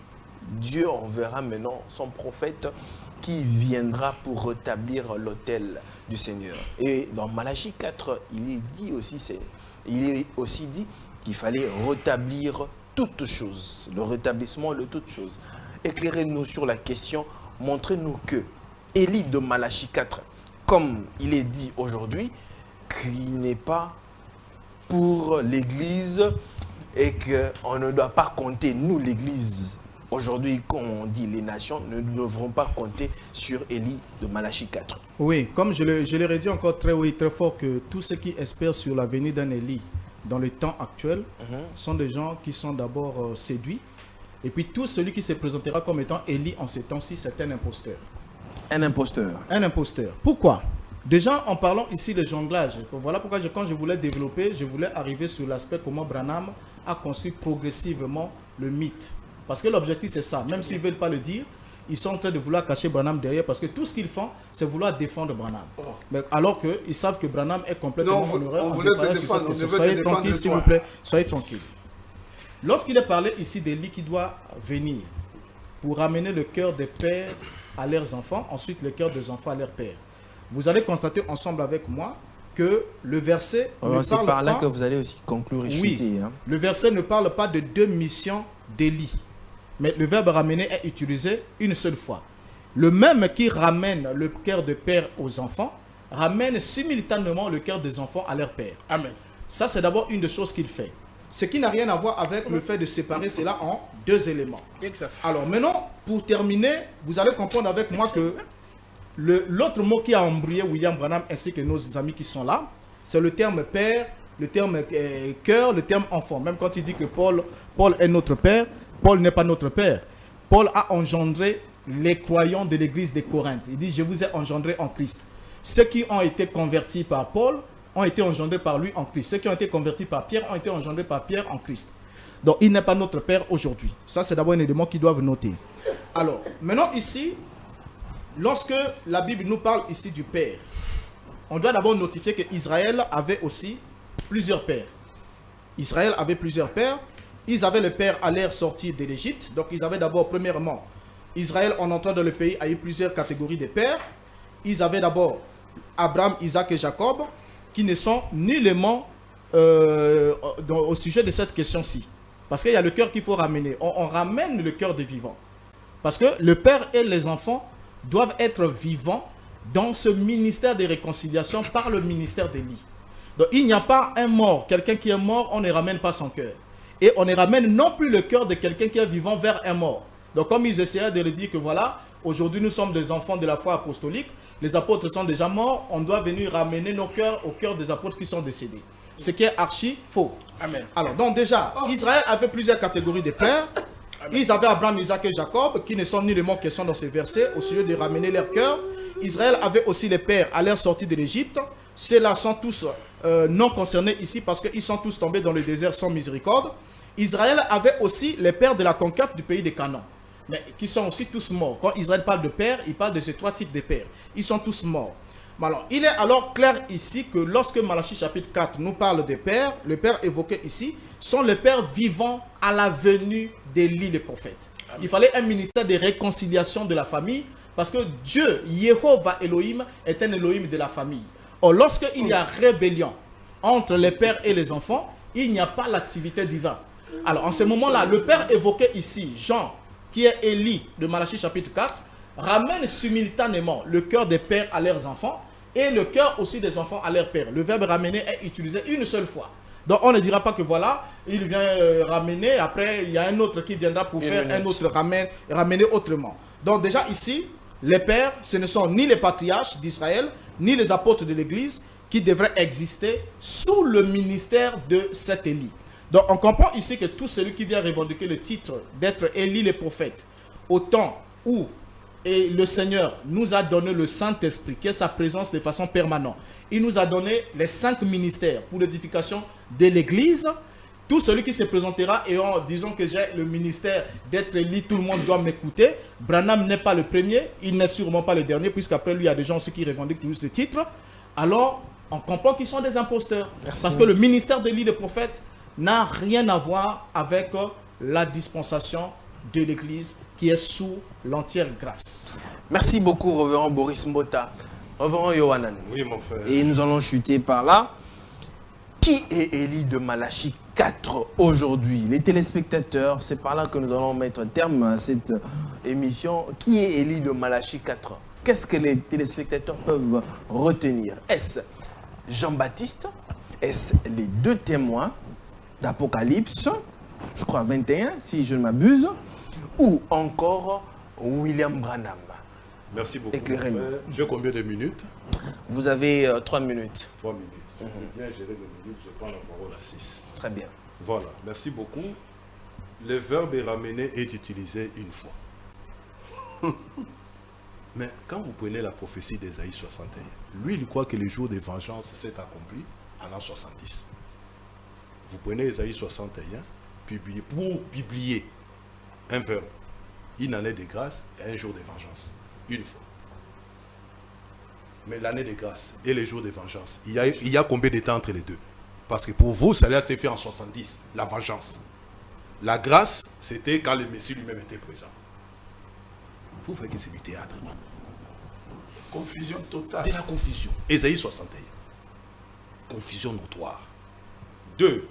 Dieu enverra maintenant son prophète qui viendra pour rétablir l'autel du Seigneur. Et dans Malachie 4, il est aussi dit qu'il fallait rétablir toutes choses, le rétablissement de toutes choses. Éclairez-nous sur la question, montrez-nous que Élie de Malachie 4, comme il est dit aujourd'hui, qu'il n'est pas pour l'Église et qu'on ne doit pas compter, nous l'Église, aujourd'hui, comme on dit, les nations ne devront pas compter sur Élie de Malachie 4. Oui, comme je le redis encore très fort, que tous ceux qui espèrent sur la venue d'un Élie dans le temps actuel sont des gens qui sont d'abord séduits. Et puis tout celui qui se présentera comme étant Élie en ces temps-ci, c'est un imposteur. Un imposteur. Un imposteur. Pourquoi? Déjà, en parlant ici de jonglage, voilà pourquoi quand je voulais développer, je voulais arriver sur l'aspect comment Branham a construit progressivement le mythe. Parce que l'objectif, c'est ça. Même s'ils ne veulent pas le dire, ils sont en train de vouloir cacher Branham derrière parce que tout ce qu'ils font, c'est vouloir défendre Branham. Mais alors qu'ils savent que Branham est complètement honoré. Soyez tranquille, s'il vous plaît. Soyez tranquille. Lorsqu'il est parlé ici d'Élie qui doit venir pour ramener le cœur des pères à leurs enfants, ensuite le cœur des enfants à leurs pères, vous allez constater ensemble avec moi que le verset c'est par là que vous allez aussi conclure et chuter. Hein. Le verset ne parle pas de deux missions d'Élie. Mais le verbe ramener est utilisé une seule fois. Le même qui ramène le cœur de père aux enfants, ramène simultanément le cœur des enfants à leur père. Amen. Ça, c'est d'abord une des choses qu'il fait. Ce qui n'a rien à voir avec le fait de séparer cela en deux éléments. Exact. Alors maintenant, pour terminer, vous allez comprendre avec moi que l'autre mot qui a embrouillé William Branham ainsi que nos amis qui sont là, c'est le terme père, le terme cœur, le terme enfant. Même quand il dit que Paul est notre père, Paul n'est pas notre père. Paul a engendré les croyants de l'église de Corinthe. Il dit, je vous ai engendré en Christ. Ceux qui ont été convertis par Paul ont été engendrés par lui en Christ. Ceux qui ont été convertis par Pierre ont été engendrés par Pierre en Christ. Donc, il n'est pas notre père aujourd'hui. Ça, c'est d'abord un élément qu'ils doivent noter. Alors, maintenant ici, lorsque la Bible nous parle ici du père, on doit d'abord notifier qu'Israël avait aussi plusieurs pères. Israël avait plusieurs pères. Ils avaient le père à l'ère sortie de l'Égypte. Donc, ils avaient d'abord, premièrement, Israël, en entrant dans le pays, a eu plusieurs catégories de pères. Ils avaient d'abord Abraham, Isaac et Jacob, qui ne sont nullement au sujet de cette question-ci. Parce qu'il y a le cœur qu'il faut ramener. On ramène le cœur des vivants. Parce que le père et les enfants doivent être vivants dans ce ministère de réconciliation par le ministère d'Élie. Donc, il n'y a pas un mort. Quelqu'un qui est mort, on ne ramène pas son cœur. Et on ne ramène non plus le cœur de quelqu'un qui est vivant vers un mort. Donc comme ils essayaient de le dire que voilà, aujourd'hui nous sommes des enfants de la foi apostolique, les apôtres sont déjà morts, on doit venir ramener nos cœurs au cœur des apôtres qui sont décédés. ce qui est archi faux. Amen. Alors, donc déjà, Israël avait plusieurs catégories de pères. Ils avaient Abraham, Isaac et Jacob, qui ne sont nullement question dans ces versets, au sujet de ramener leur cœur. Israël avait aussi les pères à leur sortie de l'Égypte. Ceux-là sont tous non concernés ici parce qu'ils sont tous tombés dans le désert sans miséricorde. Israël avait aussi les pères de la conquête du pays de Canaan, mais qui sont aussi tous morts. Quand Israël parle de pères, il parle de ces trois types de pères. Ils sont tous morts. Alors, il est alors clair ici que lorsque Malachie chapitre 4 nous parle des pères, les pères évoqués ici sont les pères vivants à la venue d'Élie le prophète. Il fallait un ministère de réconciliation de la famille parce que Dieu, Jéhovah Elohim, est un Elohim de la famille. Or, lorsqu'il y a rébellion entre les pères et les enfants, il n'y a pas l'activité divine. Alors, en ce moment-là, le père évoqué ici, Jean, qui est Élie de Malachie chapitre 4, ramène simultanément le cœur des pères à leurs enfants et le cœur aussi des enfants à leurs pères. Le verbe ramener est utilisé une seule fois. Donc on ne dira pas que voilà, il vient ramener, après il y a un autre qui viendra pour faire un autre ramener autrement. Donc déjà ici, les pères, ce ne sont ni les patriarches d'Israël, ni les apôtres de l'Église qui devraient exister sous le ministère de cet Élie. Donc on comprend ici que tout celui qui vient revendiquer le titre d'être Élie le prophète, au temps où et le Seigneur nous a donné le Saint-Esprit, qui est sa présence de façon permanente. Il nous a donné les 5 ministères pour l'édification de l'Église. Tout celui qui se présentera et en disant que j'ai le ministère d'être Élie, tout le monde doit m'écouter. Branham n'est pas le premier, il n'est sûrement pas le dernier, puisqu'après lui, il y a des gens aussi qui revendiquent toujours ce titre. Alors, on comprend qu'ils sont des imposteurs. Merci. Parce que le ministère d'Élie, le prophète, n'a rien à voir avec la dispensation de l'Église qui est sous l'entière grâce. Merci beaucoup, Révérend Boris Mbota. Révérend Yohanan. Oui, mon frère. Et nous allons chuter par là. Qui est Élie de Malachie 4 aujourd'hui? Les téléspectateurs, c'est par là que nous allons mettre terme à cette émission. Qui est Élie de Malachie 4? Qu'est-ce que les téléspectateurs peuvent retenir? Est-ce Jean-Baptiste? Est-ce les 2 témoins d'Apocalypse, je crois 21, si je ne m'abuse, ou encore William Branham? Merci beaucoup. Éclairez-nous. J'ai combien de minutes? Vous avez 3 minutes. 3 minutes. Je vais bien gérer les minutes, je prends la parole à 6. Très bien. Voilà, merci beaucoup. Le verbe ramener est utilisé une fois. Mais quand vous prenez la prophétie d'Ésaïe 61, lui, il croit que le jour de vengeance s'est accompli en l'an 70. Vous prenez Ésaïe 61, pour publier un verbe, une année de grâce et un jour de vengeance. Une fois. Mais l'année de grâce et le jour de vengeance, il y a combien de temps entre les deux? Parce que pour vous, ça s'est fait en 70, la vengeance. La grâce, c'était quand le Messie lui-même était présent. Vous voyez que c'est du théâtre. Confusion totale. De la confusion. Ésaïe 61. Confusion notoire. 2.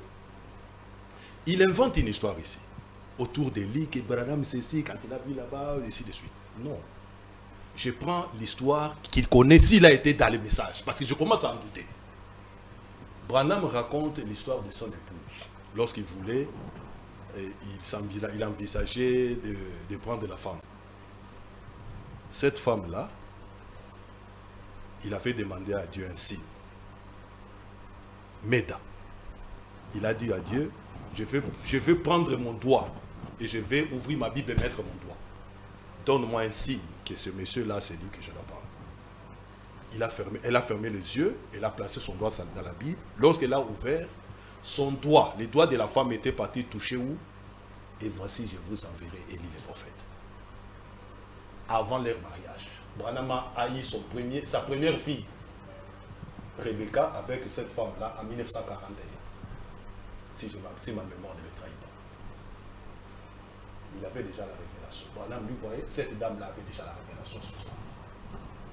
Il invente une histoire ici. Autour d'Élie, que Branham ceci, quand il a vu là-bas, et ainsi de suite. Non. Je prends l'histoire qu'il connaît s'il a été dans le message. Parce que je commence à en douter. Branham raconte l'histoire de son épouse. Lorsqu'il voulait, il envisageait de prendre la femme. Cette femme-là, il avait demandé à Dieu un signe. Méda. Il a dit à Dieu, je vais prendre mon doigt et je vais ouvrir ma Bible et mettre mon doigt. Donne-moi un signe que ce monsieur-là, c'est lui que je la parle. Elle a fermé les yeux, elle a placé son doigt dans la Bible. Lorsqu'elle a ouvert, son doigt, les doigts de la femme étaient partis toucher où? Et voici, je vous enverrai Élie le prophète. Avant leur mariage, Branham a haï sa première fille, Rebecca, avec cette femme-là en 1941. Si ma mémoire ne me trahit pas. Il avait déjà la révélation. Branham lui voyait, cette dame-là avait déjà la révélation sur ça.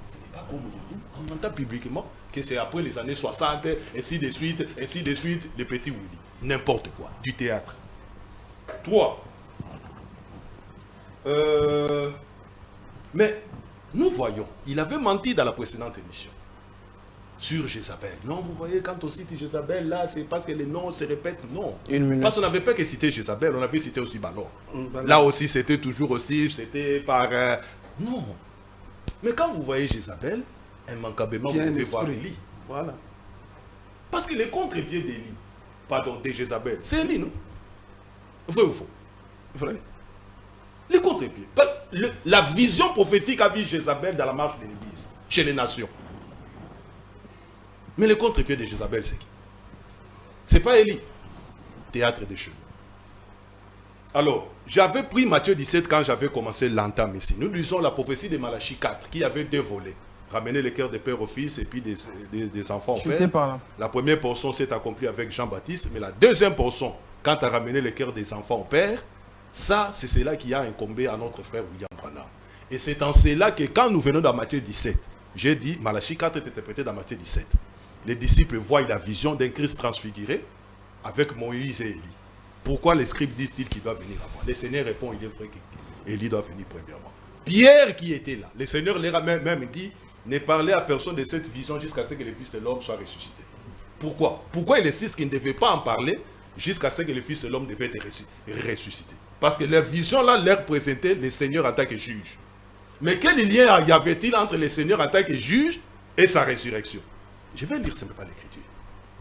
Ce n'est pas comme aujourd'hui. On entend publiquement que c'est après les années 60, ainsi de suite, les petits Willy. N'importe quoi. Du théâtre. 3. Mais nous voyons, il avait menti dans la précédente émission sur Jézabel. Non, vous voyez, quand on cite Jézabel, là, c'est parce que les noms se répètent. Non. Parce qu'on n'avait pas que citer Jézabel, on avait cité aussi Ballon. Là aussi, c'était toujours aussi, c'était par... Non. Mais quand vous voyez Jézabel, immanquablement, vous devez voir Élie. Voilà. Parce que les contre-pieds d'Élie, pardon, de Jézabel, c'est Élie, non? Vrai ou faux? Vrai. Les contre-pieds. La vision prophétique a vu Jézabel dans la marche de l'Église, chez les nations. Mais les contre-pieds de Jézabel, c'est qui? C'est pas Élie. Théâtre des cheveux. Alors, j'avais pris Matthieu 17 quand j'avais commencé l'entame ici. Nous lisons la prophétie de Malachie 4, qui avait deux volets. Ramener les cœurs des pères aux fils et puis des enfants au père. Par là. La première portion s'est accomplie avec Jean-Baptiste, mais la deuxième portion, quand tu as ramené les cœurs des enfants au père, ça, c'est cela qui a incombé à notre frère William Branham. Et c'est en cela que quand nous venons dans Matthieu 17, j'ai dit, Malachie 4 est interprété dans Matthieu 17. Les disciples voient la vision d'un Christ transfiguré avec Moïse et Élie. Pourquoi les scribes disent-ils qu'il doit venir avant? Le Seigneur répond, il est vrai qu'Élie doit venir premièrement. Pierre qui était là, le Seigneur leur a même dit, ne parlez à personne de cette vision jusqu'à ce que le Fils de l'homme soit ressuscité. Pourquoi? Pourquoi il insiste qu'il ne devait pas en parler jusqu'à ce que le Fils de l'homme devait être ressuscité? Parce que la vision-là leur présentait le Seigneur en tant que juge. Mais quel lien y avait-il entre le Seigneur en tant que juge et sa résurrection? Je vais lire simplement l'Écriture.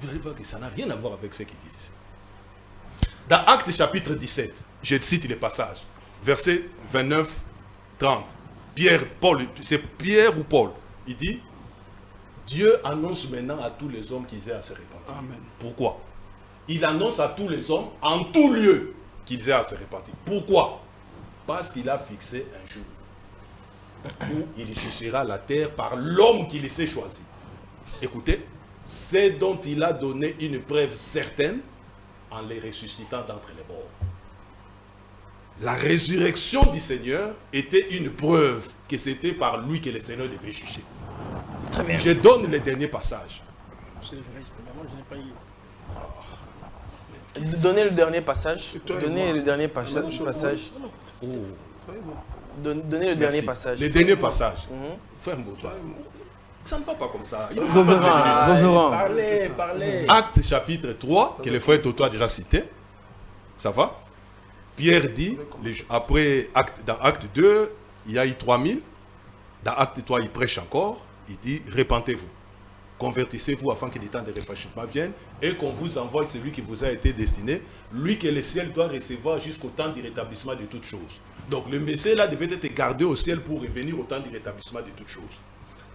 Vous allez voir que ça n'a rien à voir avec ce qu'il dit ici. Dans Actes chapitre 17, je cite les passages, versets 29, 30. C'est Pierre ou Paul. Il dit, Dieu annonce maintenant à tous les hommes qu'ils aient à se repentir. Amen. Pourquoi? Il annonce à tous les hommes, en tout lieu, qu'ils aient à se repentir. Pourquoi? Parce qu'il a fixé un jour où il cherchera la terre par l'homme qu'il s'est choisi. Écoutez, c'est dont il a donné une preuve certaine en les ressuscitant d'entre les morts. La résurrection du Seigneur était une preuve que c'était par lui que le Seigneur devait juger. Très bien. Je donne le dernier passage. C'est le juriste, mais moi je n'ai pas eu. Donnez le dernier passage. toi et Donnez moi. le dernier passage. Oh. Donnez le dernier Merci. passage. Le dernier passage. Mhm. Frère Mboutoua, ça ne va pas comme ça. Il Reverend. Parlez. Acte chapitre 3, que le frère Toto a déjà cité. Ça va? Pierre dit, dans acte 2, il y a eu 3000. Dans acte 3, il prêche encore. Il dit, repentez-vous. Convertissez-vous afin que les temps de rafraîchissement viennent et qu'on vous envoie celui qui vous a été destiné, lui que le ciel doit recevoir jusqu'au temps du rétablissement de toutes choses. Donc le Messie là devait être gardé au ciel pour revenir au temps du rétablissement de toutes choses.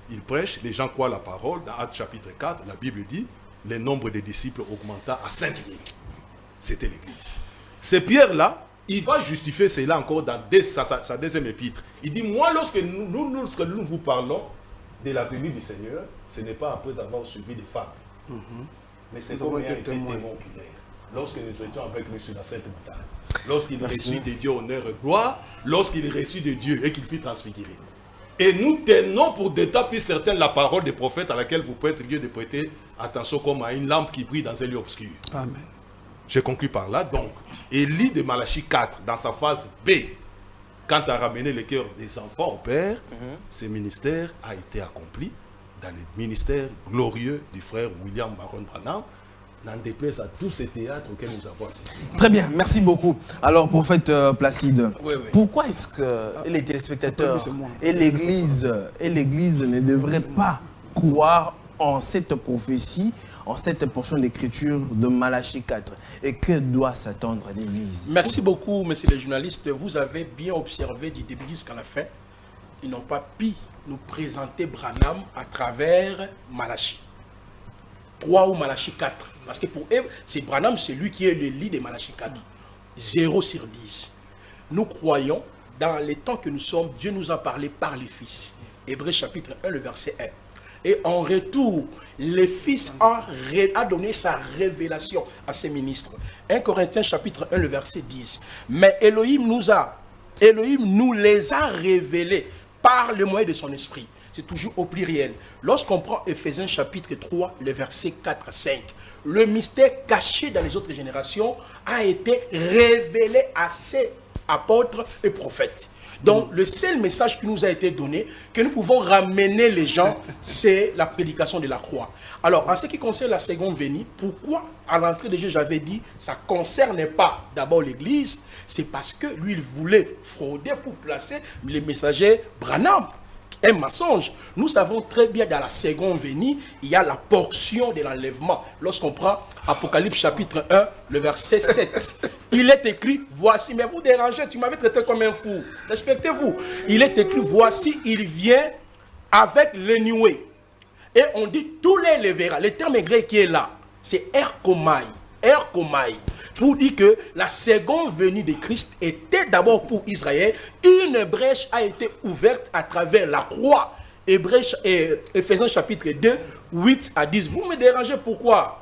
Il prêche, les gens croient la parole. Dans Actes chapitre 4, la Bible dit, le nombre des disciples augmenta à 5000. C'était l'église. C'est Pierre là, il va justifier cela encore dans sa deuxième épître. Il dit, moi lorsque nous vous parlons de la venue du Seigneur, ce n'est pas après avoir suivi des fables. Mais c'est comme il a été témoin oculaire. Lorsque nous étions avec lui sur la Sainte Montagne. Lorsqu'il reçut de Dieu honneur et gloire, lorsqu'il reçut de Dieu et qu'il fut transfiguré. Et nous tenons pour d'état plus certain la parole des prophètes à laquelle vous pouvez être lieu de prêter attention comme à une lampe qui brille dans un lieu obscur. Amen. J'ai conclu par là. Donc, Élie de Malachie 4, dans sa phase B, quand tu as ramené le cœur des enfants au Père, ce ministère a été accompli dans le ministère glorieux du frère William Baron Branham, n'en déplaise à tous ces théâtres auxquels nous avons assisté. Très bien, merci beaucoup. Alors, prophète Placide, Oui, oui. pourquoi est-ce que les téléspectateurs c'est moi. et l'Église ne devraient pas croire en cette prophétie, en cette portion d'écriture de Malachie 4? Et que doit s'attendre l'Église? Merci beaucoup, messieurs les journalistes. Vous avez bien observé du début jusqu'à la fin. Ils n'ont pas pu nous présenter Branham à travers Malachie 3 ou Malachie 4. Parce que pour eux, c'est Branham, c'est lui qui est le lit de Malachie 4. 0 sur 10. Nous croyons, dans les temps que nous sommes, Dieu nous a parlé par les fils. Hébreux chapitre 1, le verset 1. Et en retour, le Fils a donné sa révélation à ses ministres. 1 Corinthiens chapitre 1, le verset 10. Mais Elohim nous les a révélés par le moyen de son esprit. C'est toujours au pluriel. Lorsqu'on prend Éphésiens chapitre 3, le verset 4 à 5, le mystère caché dans les autres générations a été révélé à ses apôtres et prophètes. Donc, le seul message qui nous a été donné, que nous pouvons ramener les gens, c'est la prédication de la croix. Alors, en ce qui concerne la seconde venue, pourquoi à l'entrée de Jésus, j'avais dit, ça ne concernait pas d'abord l'Église, c'est parce que lui, il voulait frauder pour placer les messagers Branham. un mensonge. Nous savons très bien dans la seconde venue, il y a la portion de l'enlèvement. Lorsqu'on prend Apocalypse chapitre 1, le verset 7, il est écrit, voici, mais vous dérangez, tu m'avais traité comme un fou. Respectez-vous. Il est écrit, voici, il vient avec les nuées. Et on dit, tous les verra. Le terme grec qui est là, c'est erkomai. Erkomai. Je vous dis que la seconde venue de Christ était d'abord pour Israël. Une brèche a été ouverte à travers la croix. Éphésiens chapitre 2, 8 à 10. Vous me dérangez, pourquoi?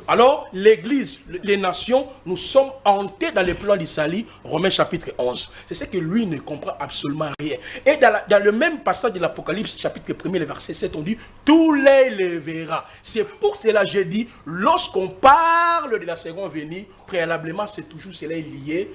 Alors, l'Église, les nations, nous sommes hantés dans le plan d'Isaïe, Romains chapitre 11. C'est ce que lui ne comprend absolument rien. Et dans le même passage de l'Apocalypse, chapitre 1, le verset 7, on dit, tous les verra. C'est pour cela que j'ai dit, lorsqu'on parle de la seconde venue, préalablement, c'est toujours cela lié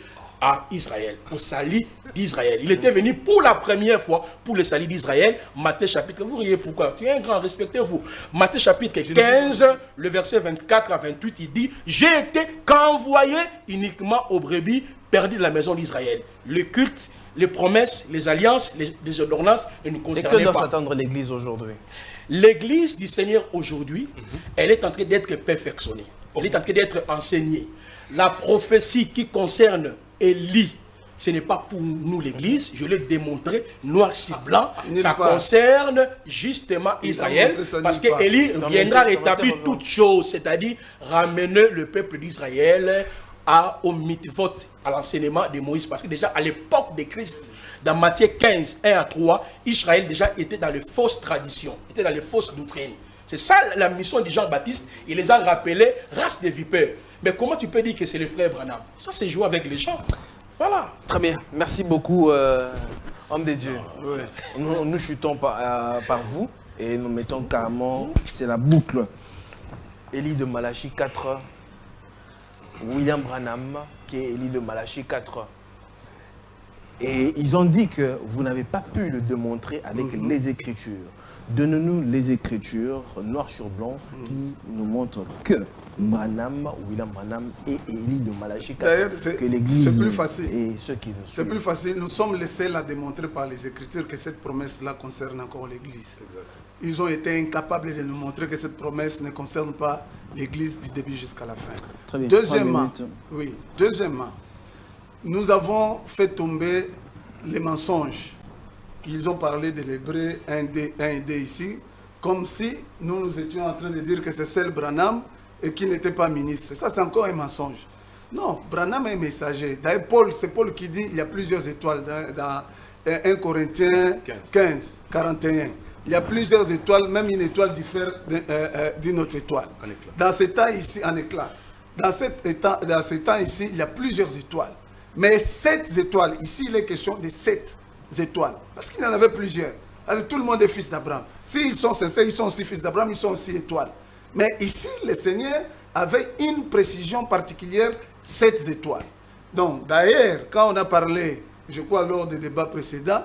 à Israël, au salut d'Israël. Il était venu pour la première fois pour le salut d'Israël. Matthieu chapitre, vous riez pourquoi? Tu es un grand, respectez-vous. Matthieu chapitre 15, le verset 24 à 28, il dit, j'ai été qu'envoyé uniquement aux brebis perdues de la maison d'Israël. Le culte, les promesses, les alliances, les ordonnances ne nous concernaient pas. Et que doit s'attendre l'Église aujourd'hui? L'Église du Seigneur aujourd'hui, elle est en train d'être perfectionnée. Elle est en train d'être enseignée. La prophétie qui concerne Élie, ce n'est pas pour nous l'Église, je l'ai démontré noir sur blanc, ça concerne justement Israël, parce qu'Élie viendra rétablir toutes choses, c'est-à-dire ramener le peuple d'Israël au mitzvot, à l'enseignement de Moïse, parce que déjà à l'époque de Christ, dans Matthieu 15, 1 à 3, Israël déjà était dans les fausses traditions, était dans les fausses doctrines. C'est ça la mission de Jean-Baptiste, il les a rappelés race de vipères. Mais comment tu peux dire que c'est le frère Branham? Ça, c'est jouer avec les gens. Voilà. Très bien. Merci beaucoup, homme de Dieu. Ouais. Nous chutons par vous et nous mettons carrément, c'est la boucle. Élie de Malachie 4, William Branham, qui est Élie de Malachie 4. Et ils ont dit que vous n'avez pas pu le démontrer avec les Écritures. Donne-nous les Écritures, noir sur blanc, qui nous montrent que William Branham et Élie de Malachie 4, que l'Église c'est plus facile. Et ceux qui nous suivent. C'est plus facile. Nous sommes les seuls à démontrer par les Écritures que cette promesse-là concerne encore l'Église. Ils ont été incapables de nous montrer que cette promesse ne concerne pas l'Église du début jusqu'à la fin. Très bien. Deuxièmement, nous avons fait tomber les mensonges. Ils ont parlé de l'hébreu 1D ici, comme si nous étions en train de dire que c'est seul Branham et qu'il n'était pas ministre. Ça, c'est encore un mensonge. Non, Branham est messager. D'ailleurs, c'est Paul qui dit qu'il y a plusieurs étoiles dans 1 Corinthiens 15, 41. Il y a plusieurs étoiles, même une étoile diffère d'une autre étoile. Dans ce temps ici, en éclat. Dans ce temps ici, il y a plusieurs étoiles. Mais 7 étoiles, ici, il est question de 7 étoiles. Parce qu'il y en avait plusieurs. Alors, tout le monde est fils d'Abraham. S'ils sont sincères, ils sont aussi fils d'Abraham, ils sont aussi étoiles. Mais ici, le Seigneur avait une précision particulière, 7 étoiles. Donc, d'ailleurs, quand on a parlé, je crois, lors des débats précédents,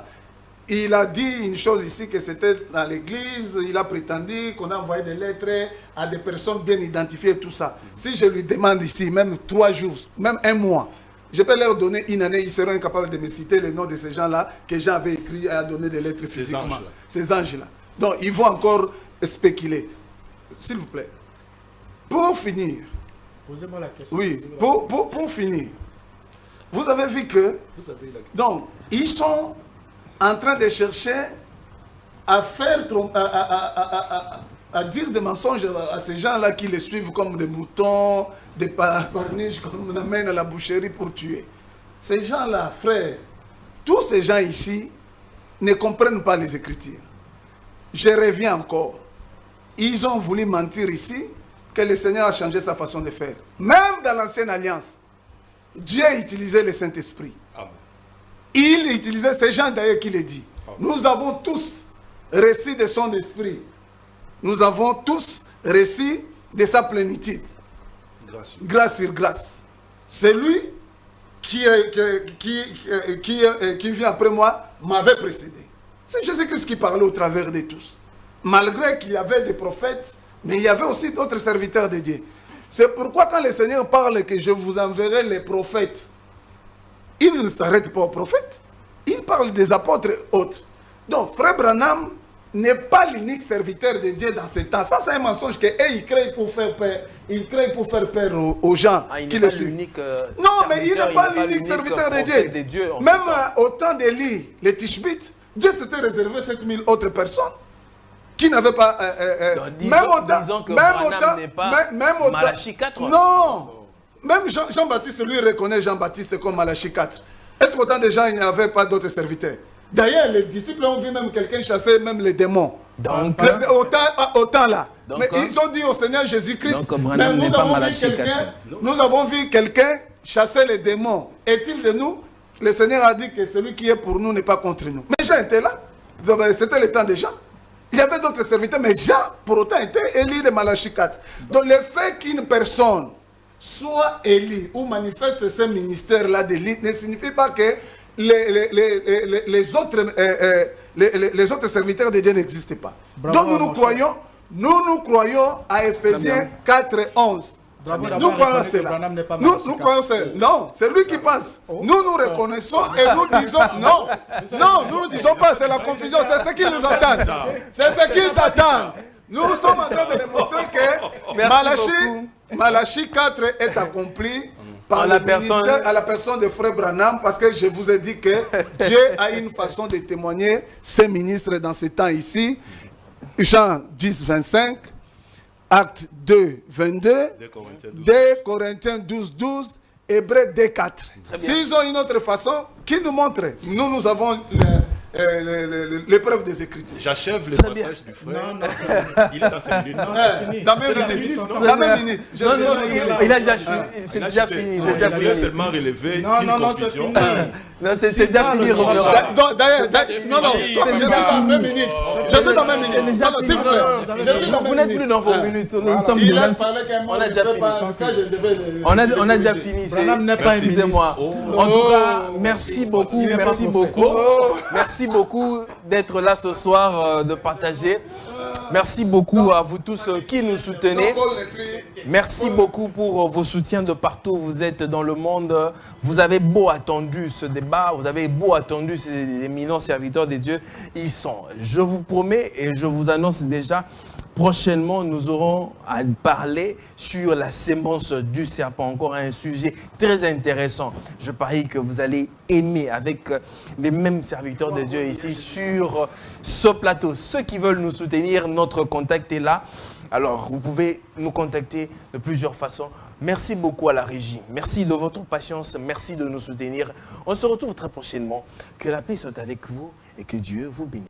il a dit une chose ici, que c'était dans l'église, il a prétendu qu'on a envoyé des lettres à des personnes bien identifiées et tout ça. Si je lui demande ici, même 3 jours, même 1 mois, je peux leur donner une année, ils seront incapables de me citer les noms de ces gens-là que Jean avait écrit et a donné des lettres physiquement. Ces anges-là. Donc, ils vont encore spéculer. S'il vous plaît. Pour finir. Posez-moi la question. Oui, pour finir. Vous avez vu que... Donc, ils sont en train de chercher à faire... à dire des mensonges à ces gens-là qui les suivent comme des moutons, des parniches qu'on amène à la boucherie pour tuer. Ces gens-là, frères, tous ces gens ici ne comprennent pas les Écritures. Je reviens encore. Ils ont voulu mentir ici que le Seigneur a changé sa façon de faire. Même dans l'Ancienne Alliance, Dieu utilisait le Saint-Esprit. Il utilisait ces gens d'ailleurs qui le dit. Nous avons tous récit de son esprit. Nous avons tous récit de sa plénitude. Grâce sur grâce. C'est lui qui vient après moi m'avait précédé. C'est Jésus-Christ qui parlait au travers de tous. Malgré qu'il y avait des prophètes, mais il y avait aussi d'autres serviteurs de Dieu. C'est pourquoi quand le Seigneur parle que je vous enverrai les prophètes, il ne s'arrête pas aux prophètes. Il parle des apôtres et autres. Donc, Frère Branham n'est pas l'unique serviteur de Dieu dans ce temps. Ça, c'est un mensonge que il crée pour faire peur. Il crée pour faire peur aux gens qui le suivent. Non, mais il n'est pas l'unique serviteur de Dieu. Même au temps d'Élie, les Tishbites, Dieu s'était réservé 7000 autres personnes qui n'avaient pas... disons que Branham n'est pas Malachie 4. Non. Même Jean-Baptiste, lui, reconnaît Jean-Baptiste comme Malachie 4. Est-ce qu'autant de gens, il n'y avait pas d'autres serviteurs? D'ailleurs, les disciples ont vu même quelqu'un chasser même les démons. Donc, autant là. Donc, mais ils ont dit au Seigneur Jésus-Christ, nous avons vu quelqu'un chasser les démons. Est-il de nous? Le Seigneur a dit que celui qui est pour nous n'est pas contre nous. Mais Jean était là. C'était le temps de Jean. Il y avait d'autres serviteurs, mais Jean, pour autant, était élu de Malachie 4. Donc, le fait qu'une personne soit élu ou manifeste ce ministère-là d'élu ne signifie pas que les autres serviteurs de Dieu n'existent pas. Bravo. Donc nous croyons à Ephésiens 4:11. Nous croyons cela. Nous croyons cela. Non, c'est lui qui pense. Nous reconnaissons et nous disons non. Non, nous ne disons pas, c'est la confusion, c'est ce qu'ils nous attendent. C'est ce qu'ils attendent. Nous sommes en train de démontrer que Malachie 4 est accompli par le ministère à la personne de Frère Branham, parce que je vous ai dit que Dieu a une façon de témoigner ses ministres dans ce temps ici. Jean 10, 25, Actes 2, 22, 2 Corinthiens 12, 12, Hébreux 2, 4. S'ils ont une autre façon, qui nous montre? Nous avons l'épreuve des Écritures. J'achève le passage du frère. Il est dans 5 minutes. Dans même minute. Il a déjà fini. C'est déjà fini. Il a seulement relevé une confusion. Non, c'est déjà fini. D'ailleurs, non, je suis dans même minute. Je suis dans même minute. S'il vous plaît. Je suis dans vous n'êtes plus dans vos minutes. On a déjà fini. Excusez-moi. En tout cas, merci beaucoup. Merci beaucoup. Merci beaucoup d'être là ce soir, de partager. Merci beaucoup à vous tous qui nous soutenez. Merci beaucoup pour vos soutiens de partout où vous êtes dans le monde. Vous avez beau attendu ce débat, vous avez beau attendu ces éminents serviteurs de Dieu. Ils sont. Je vous promets et je vous annonce déjà, prochainement, nous aurons à parler sur la sémence du serpent. Encore un sujet très intéressant. Je parie que vous allez aimer avec les mêmes serviteurs de Dieu ici sur ce plateau. Ceux qui veulent nous soutenir, notre contact est là. Alors, vous pouvez nous contacter de plusieurs façons. Merci beaucoup à la régie. Merci de votre patience. Merci de nous soutenir. On se retrouve très prochainement. Que la paix soit avec vous et que Dieu vous bénisse.